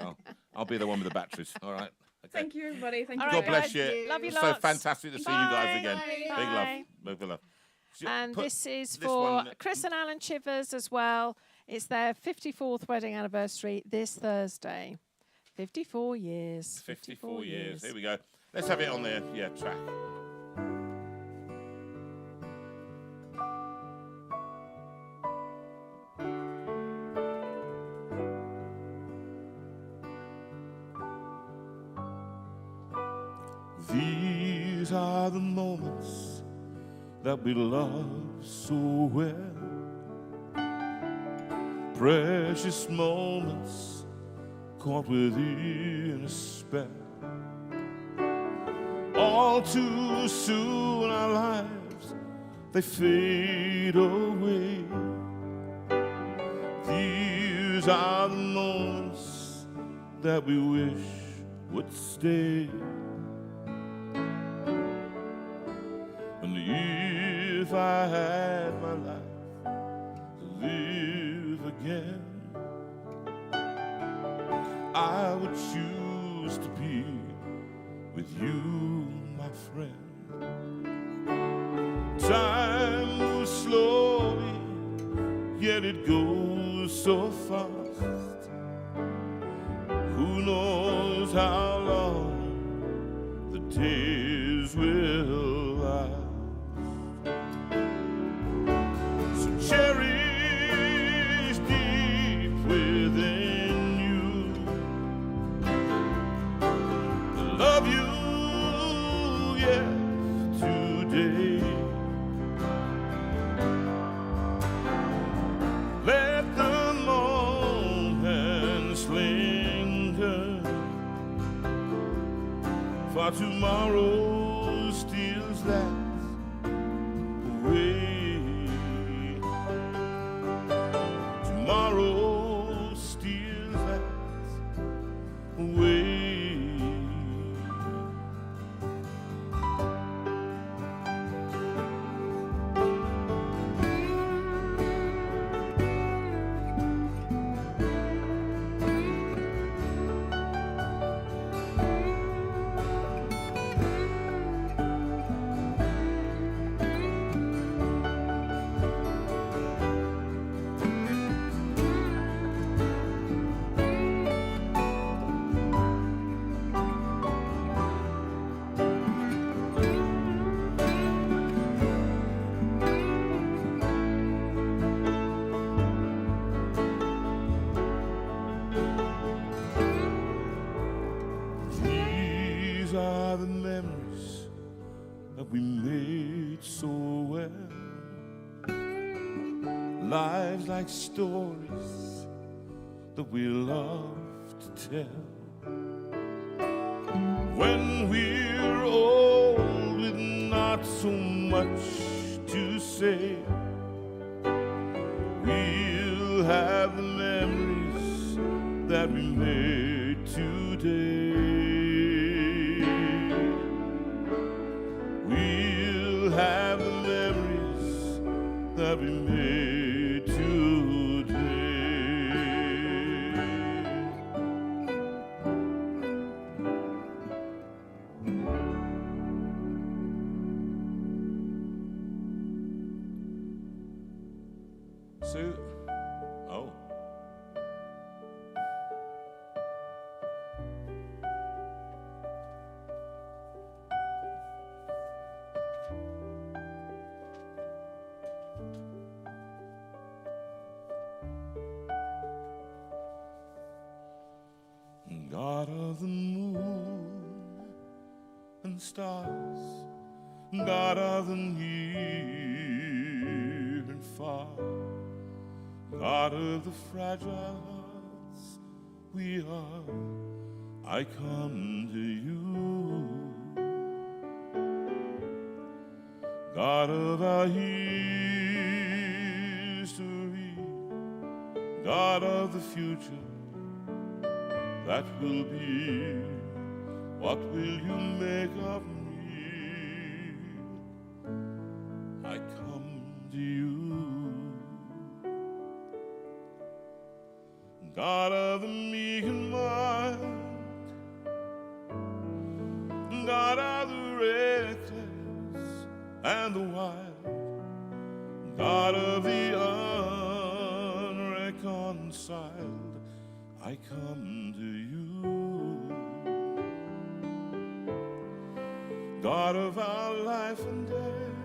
I'll be the one with the batteries. All right. Okay. Thank you, everybody. Thank All you. right, God bless guys. you. Love you It's lots. so fantastic to see you guys again. Bye. Big love. Bye. Big love. And Put this is this for one- Chris and Alan Chivers as well. It's their 54th wedding anniversary this Thursday. 54 years. 54 years. Here we go. Let's have it on there. Yeah, track. These are the moments that we love so well. Precious moments caught within a spell. All too soon our lives, they fade away. These are the moments that we wish would stay. And if I had my life to live again, I would choose to be with you, my friend. Time moves slowly, yet it goes so fast. Who knows how long the days will last? return, for tomorrow steals that away. Tomorrow steals that away. These are the memories that we made so well. Lives like stories that we love to tell. When we're old with not so much to say, we'll have the memories that we made today. We'll have the memories that we made today. Sue? Oh. God of the moon and stars, God of the near and far, God of the fragile hearts we are, I come to you. God of our history, God of the future that will be, what will you make of me? I come to you. God of the meek and mild, God of the reckless and the wild, God of the unreconciled, I come to you. God of our life and death,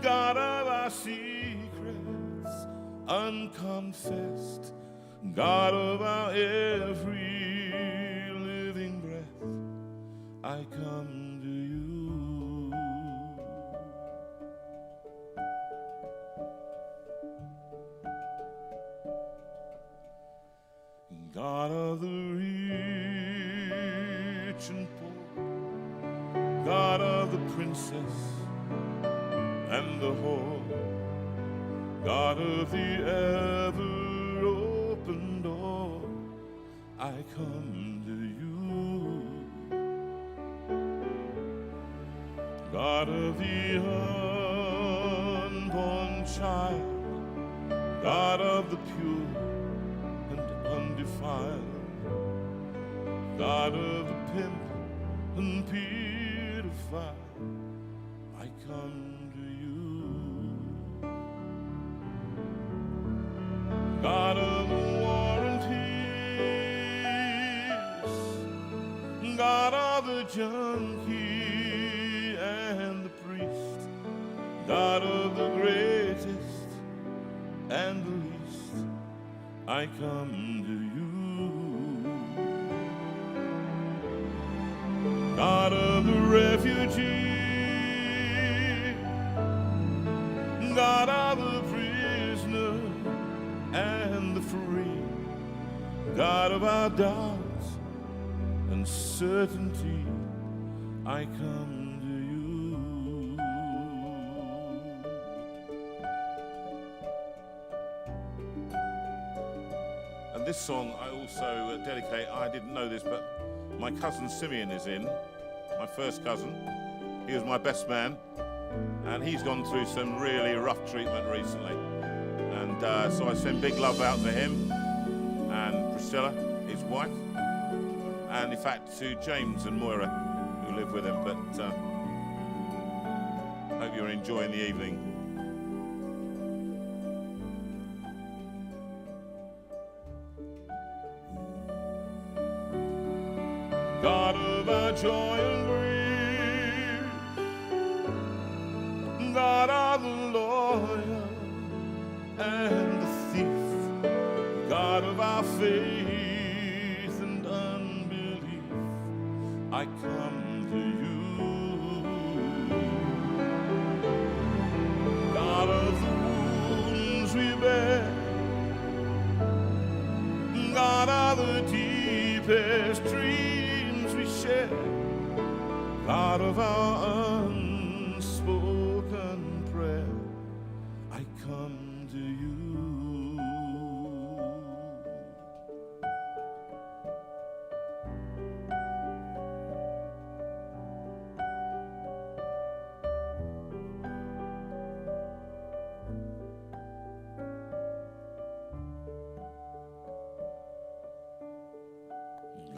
God of our secrets unconfessed, God of our every living breath, I come to you. God of the rich and poor, God of the princess and the whore, God of the ever open door, I come to you. God of the unborn child, God of the pure and undefiled, God of the pimp and purified, I come to you. God of the war and peace, God of the junkie and the priest, God of the greatest and the least, I come to you. God of the refugee, God of the prisoner and the free, God of our doubts and certainty, I come to you. And this song I also dedicate, I didn't know this, but my cousin Simeon is in, my first cousin. He was my best man, and he's gone through some really rough treatment recently. And so I send big love out to him and Priscilla, his wife, and in fact to James and Moira, who live with him. But hope you're enjoying the evening. God of our joy and grief, God of the lawyer and the thief, God of our faith and unbelief, I come to you. God of the wounds we bear, God of the deepest dreams we share, God of our unspoken prayer, I come to you.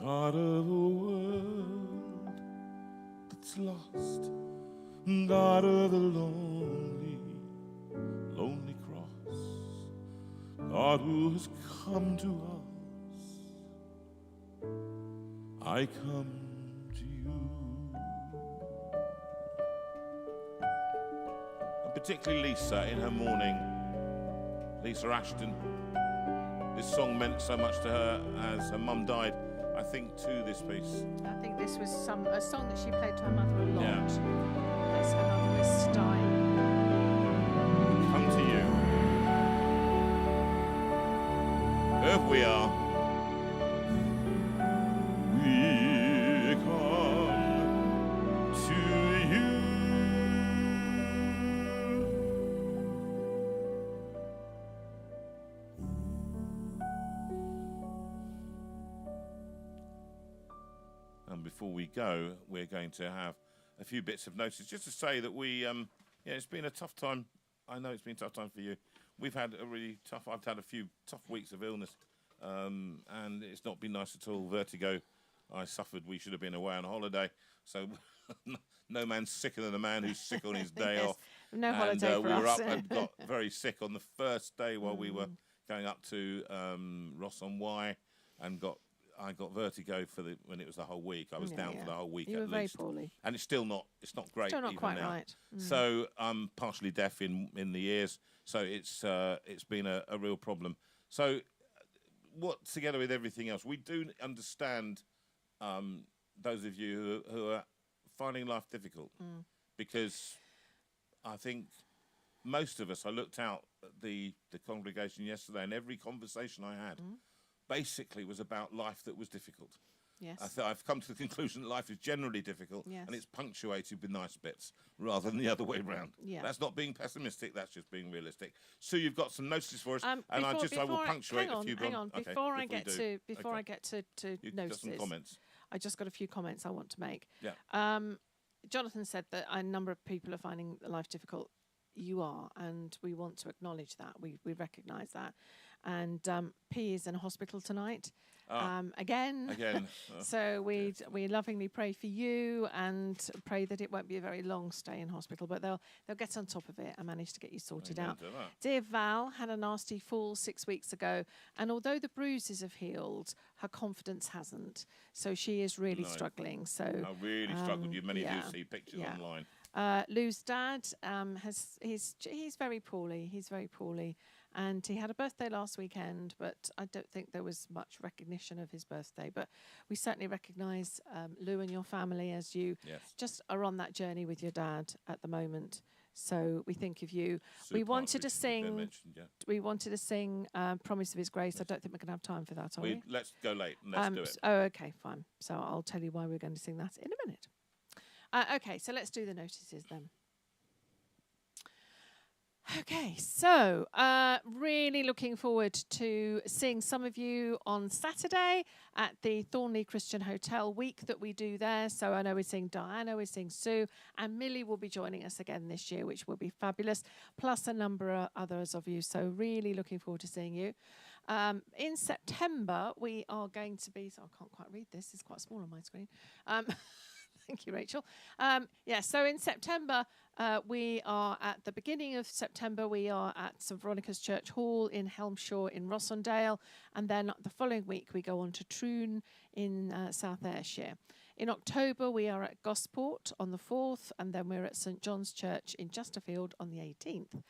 God of a world that's lost, God of the lonely, lonely cross, God who has come to us, I come to you. And particularly Lisa in her mourning, Lisa Ashton. This song meant so much to her as her mum died, I think, to this piece. I think this was a song that she played to her mother a lot. Yeah. Bless her mother, Miss Stein. Come to you. Here we are. We come to you. And before we go, we're going to have a few bits of notice. Just to say that we, it's been a tough time. I know it's been a tough time for you. We've had a really tough, I've had a few tough weeks of illness, and it's not been nice at all. Vertigo, I suffered. We should have been away on holiday. So no man's sicker than a man who's sick on his day Yes, off. no holiday we for were us. up and got very sick on the first day while we were going up to Ross on Wye, and I got vertigo when it was the whole week. I was down for the whole week You at were very least. poorly. And it's not great. Still not even quite now. right. So I'm partially deaf in the ears. So it's been a real problem. So what, together with everything else, we do understand those of you who are finding life difficult, because I think most of us, I looked out at the congregation yesterday, and every conversation I had basically was about life that was difficult. Yes. I've come to the conclusion that life is generally difficult, Yes. and it's punctuated with nice bits rather than the other way round. Yeah. That's not being pessimistic, that's just being realistic. Sue, you've got some notices for us, and I will before punctuate a few. Hang on, Okay, before I we get do. to before Okay. I get to You've got notices, some comments. I just got a few comments I want to make. Yeah. Jonathan said that a number of people are finding life difficult. You are, and we want to acknowledge that. We recognise that. And P is in a hospital tonight. Again. So we lovingly pray for you and pray that it won't be a very long stay in hospital, but they'll get on top of it and manage to get you sorted out. Dear Val had a nasty fall 6 weeks ago, and although the bruises have healed, her confidence hasn't. So she is really struggling. So I really struggled. Many of you see pictures online. Lou's dad he's very poorly. He's very poorly. And he had a birthday last weekend, but I don't think there was much recognition of his birthday. But we certainly recognise Lou and your family as you just are on that journey with your dad at the moment. So we think of you. Sue We wanted to Partridge has been sing. mentioned, yeah. We wanted to sing "Promise of His Grace." I don't think we're going to have time for that, are we? Let's go late and let's do it. Oh, okay, fine. So I'll tell you why we're going to sing that in a minute. Okay, so let's do the notices then. Okay, so really looking forward to seeing some of you on Saturday at the Thornley Christian Hotel week that we do there. So I know we're seeing Diana, we're seeing Sue, and Millie will be joining us again this year, which will be fabulous, plus a number of others of you. So really looking forward to seeing you. In September, we are going to be, so I can't quite read this, it's quite small on my screen. Thank you, Rachel. So in September, we are at the beginning of September, we are at St Veronica's Church Hall in Helmshaw in Rossendale. And then the following week, we go on to Troon in South Ayrshire. In October, we are at Gosport on the 4th, and then we're at St John's Church in Chesterfield on the 18th.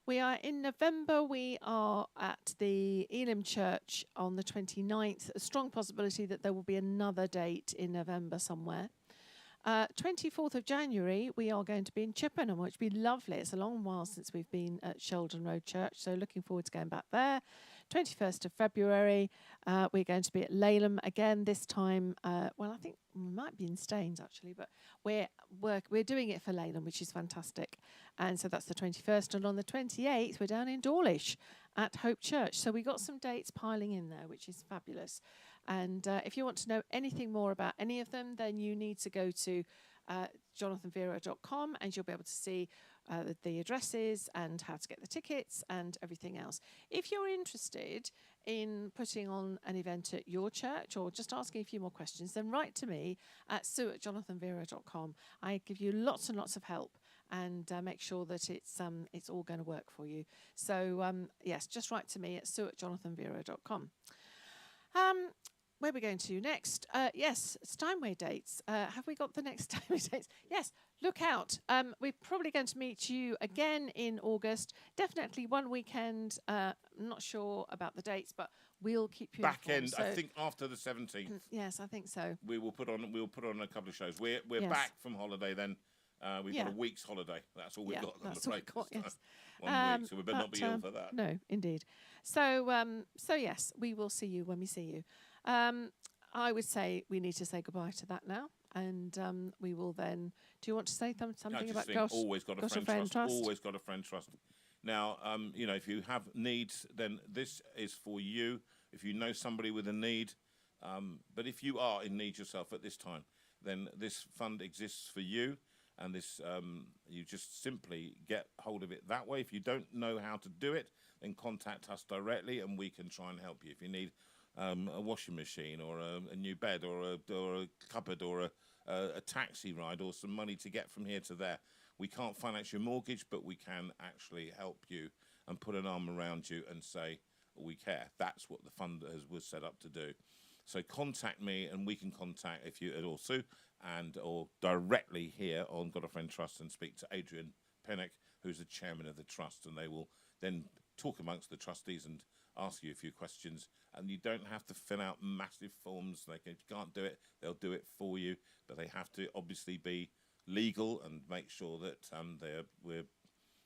We are in November, we are at the Elim Church on the 29th. A strong possibility that there will be another date in November somewhere. 24th of January, we are going to be in Chippenham, which will be lovely. It's a long while since we've been at Sheldon Road Church, so looking forward to going back there. 21st of February, we're going to be at Laleham again this time. I think we might be in Staines actually, but we're doing it for Laleham, which is fantastic. And so that's the 21st. And on the 28th, we're down in Dawlish at Hope Church. So we got some dates piling in there, which is fabulous. And if you want to know anything more about any of them, then you need to go to jonathanveira.com and you'll be able to see the addresses and how to get the tickets and everything else. If you're interested in putting on an event at your church or just asking a few more questions, then write to me at sue@jonathanveira.com. I give you lots and lots of help and make sure that it's all going to work for you. So, yes, just write to me at sue@jonathanveira.com. Where are we going to next? Yes, Steinway dates. Have we got the next Steinway dates? Yes, look out. We're probably going to meet you again in August. Definitely one weekend. I'm not sure about the dates, but we'll keep you Back informed. end, I think after the 17th. Yes, I think so. We'll put on a couple of shows. We're Yes. back from holiday then. We've got a week's holiday. That's all we've got. I'm that's all afraid. we've got, yes. 1 week, so we better not be ill for that. No, indeed. So, yes, we will see you when we see you. I would say we need to say goodbye to that now, and we will then. Do you want to say something about Gosh? Always got a friend trust. Always got a friend trust. Now, if you have needs, then this is for you. If you know somebody with a need, but if you are in need yourself at this time, then this fund exists for you. And this, you just simply get hold of it that way. If you don't know how to do it, then contact us directly, and we can try and help you. If you need a washing machine or a new bed or a cupboard or a taxi ride or some money to get from here to there, we can't finance your mortgage, but we can actually help you and put an arm around you and say we care. That's what the fund was set up to do. So contact me, and we can contact, if you at all, Sue, or directly here on Got a Friend Trust, and speak to Adrian Pennock, who's the chairman of the trust, and they will then talk amongst the trustees and ask you a few questions. And you don't have to fill out massive forms. If you can't do it, they'll do it for you, but they have to obviously be legal and make sure that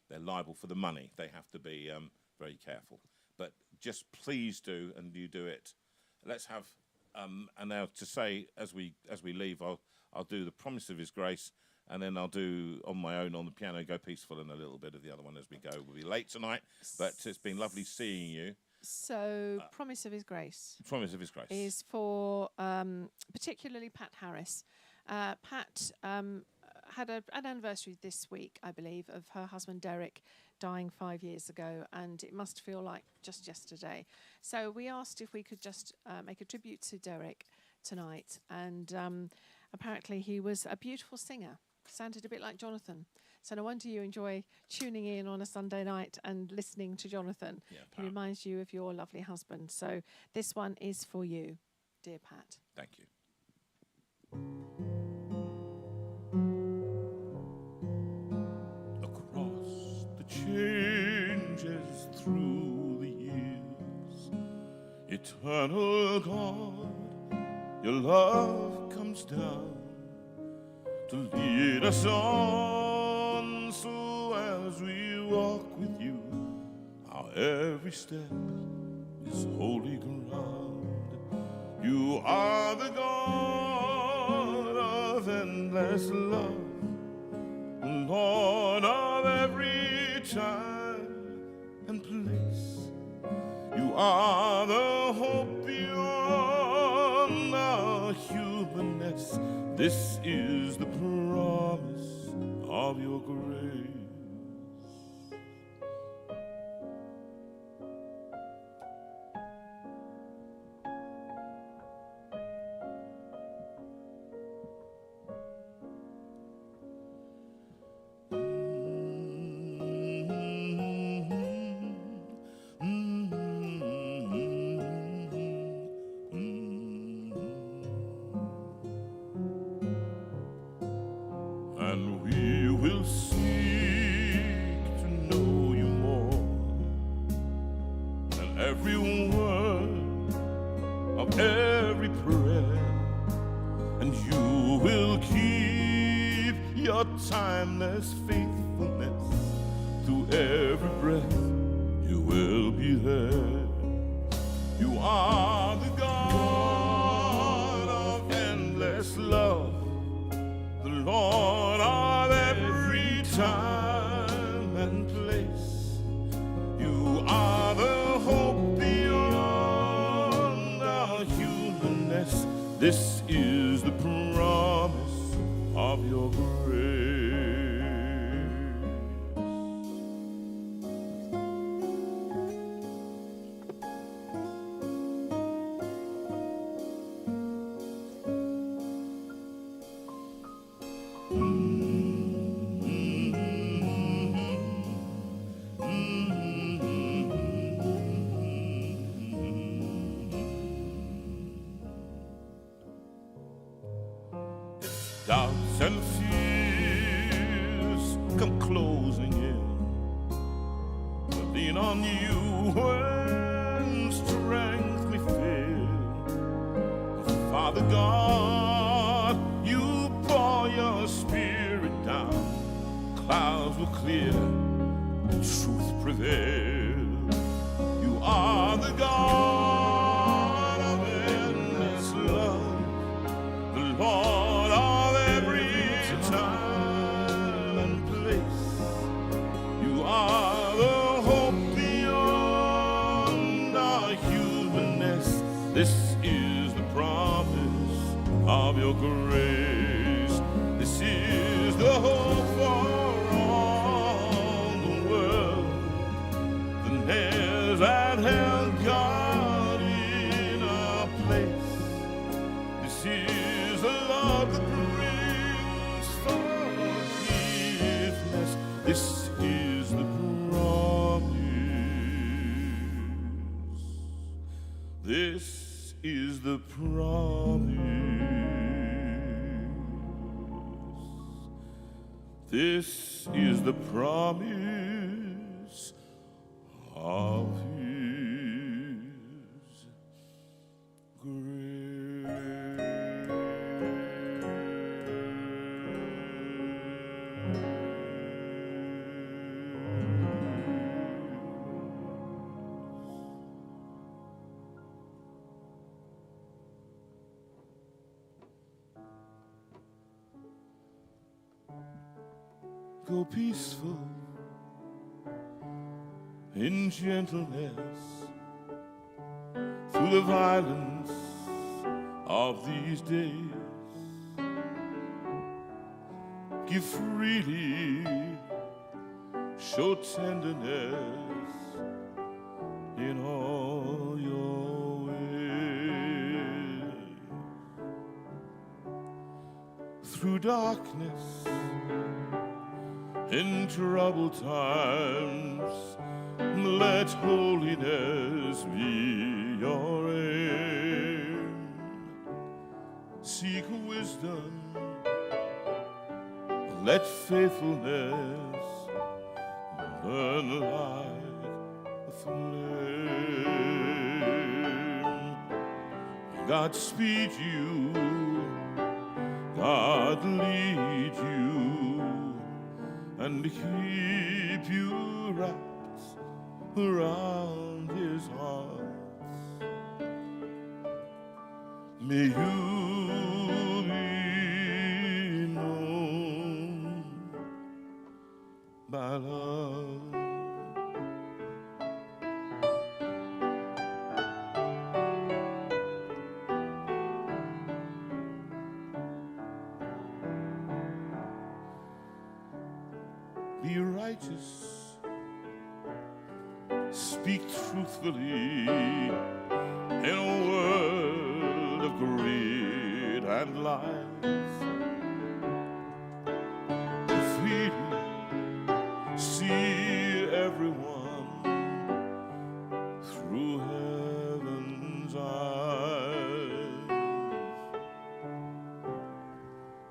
they're liable for the money. They have to be very careful. But just please do, and you do it. Let's have. And now to say, as we leave, I'll do the Promise of His Grace, and then I'll do on my own on the piano, Go Peaceful, and a little bit of the other one as we go. We'll be late tonight, but it's been lovely seeing you. So, Promise of His Grace. Promise of His Grace is for particularly Pat Harris. Pat had an anniversary this week, I believe, of her husband Derek dying 5 years ago, and it must feel like just yesterday. So we asked if we could just make a tribute to Derek tonight, and apparently he was a beautiful singer, sounded a bit like Jonathan. So no wonder you enjoy tuning in on a Sunday night and listening to Jonathan. Yeah, he reminds you of your lovely husband. So this one is for you, dear Pat. Thank you. Across the changes through the years, eternal God, your love comes down to lead us on. So as we walk with you. Our every step is holy ground. You are the God of endless love, Lord of every time and place. You are the hope beyond our humanness. This is the promise of your grace. And we will seek to know you more, and every word of every prayer, and you will keep your timeless faithfulness. Through every breath you will be there. You are the God of endless love, the Lord of every time and place. You are the hope beyond our humanness. This is the promise of your grace. Doubts and fears come closing in, but lean on you when strength may fail. Father God, you pour your spirit down, clouds will clear, truth prevail. You are the God of endless love, the Lord of every time and place. You are the hope beyond our humanness. This is the promise of your grace. This is the hope for all the world. The nails that held God in our place. This is the love that brings forgiveness. This is the promise. This is the promise. This is the promise of his Go peaceful in gentleness through the violence of these days. Give freely, show tenderness in all your ways. Through darkness, in troubled times, let holiness be your aim. Seek wisdom, let faithfulness burn like a flame. God speed you, God lead you, and keep you wrapped around his arms. May you be known by love. Be righteous, speak truthfully in a world of greed and lies. Freely see everyone through heaven's eyes.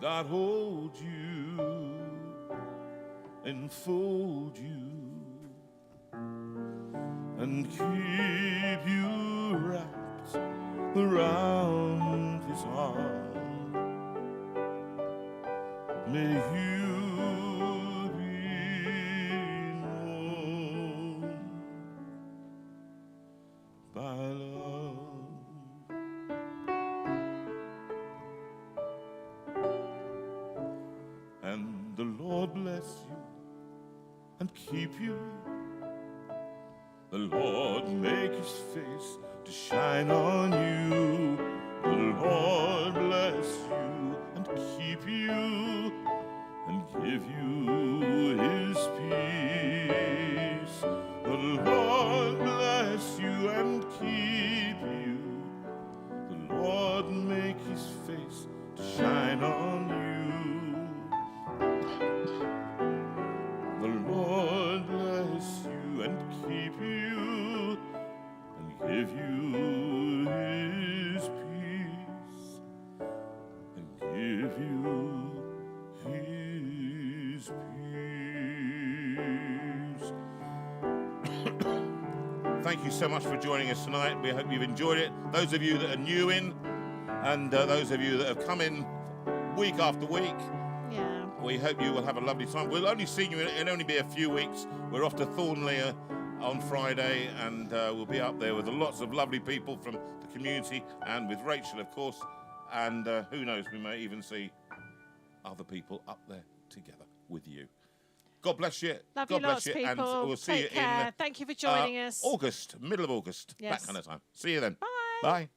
God hold you, enfold you, and keep you wrapped around his arm. May you be known by love. And the Lord bless you and keep you. The Lord make his face to shine on you. The Lord bless you and keep you and give you his peace. The Lord bless you and keep you. The Lord make his face to shine on you. The Lord bless you and keep you and give you his peace and give you his peace. Thank you so much for joining us tonight. We hope you've enjoyed it. Those of you that are new in and those of you that have come in week after week, Yeah. we hope you will have a lovely time. We'll only see you in only be a few weeks. We're off to Thornlea on Friday, and we'll be up there with lots of lovely people from the community and with Rachel, of course. And who knows, we may even see other people up there together with you. God bless you. Love God you bless lots, you. people. And we'll see Take you care. in Thank you for joining us. August, middle of August, Yes. that kind of time. See you then. Bye. Bye.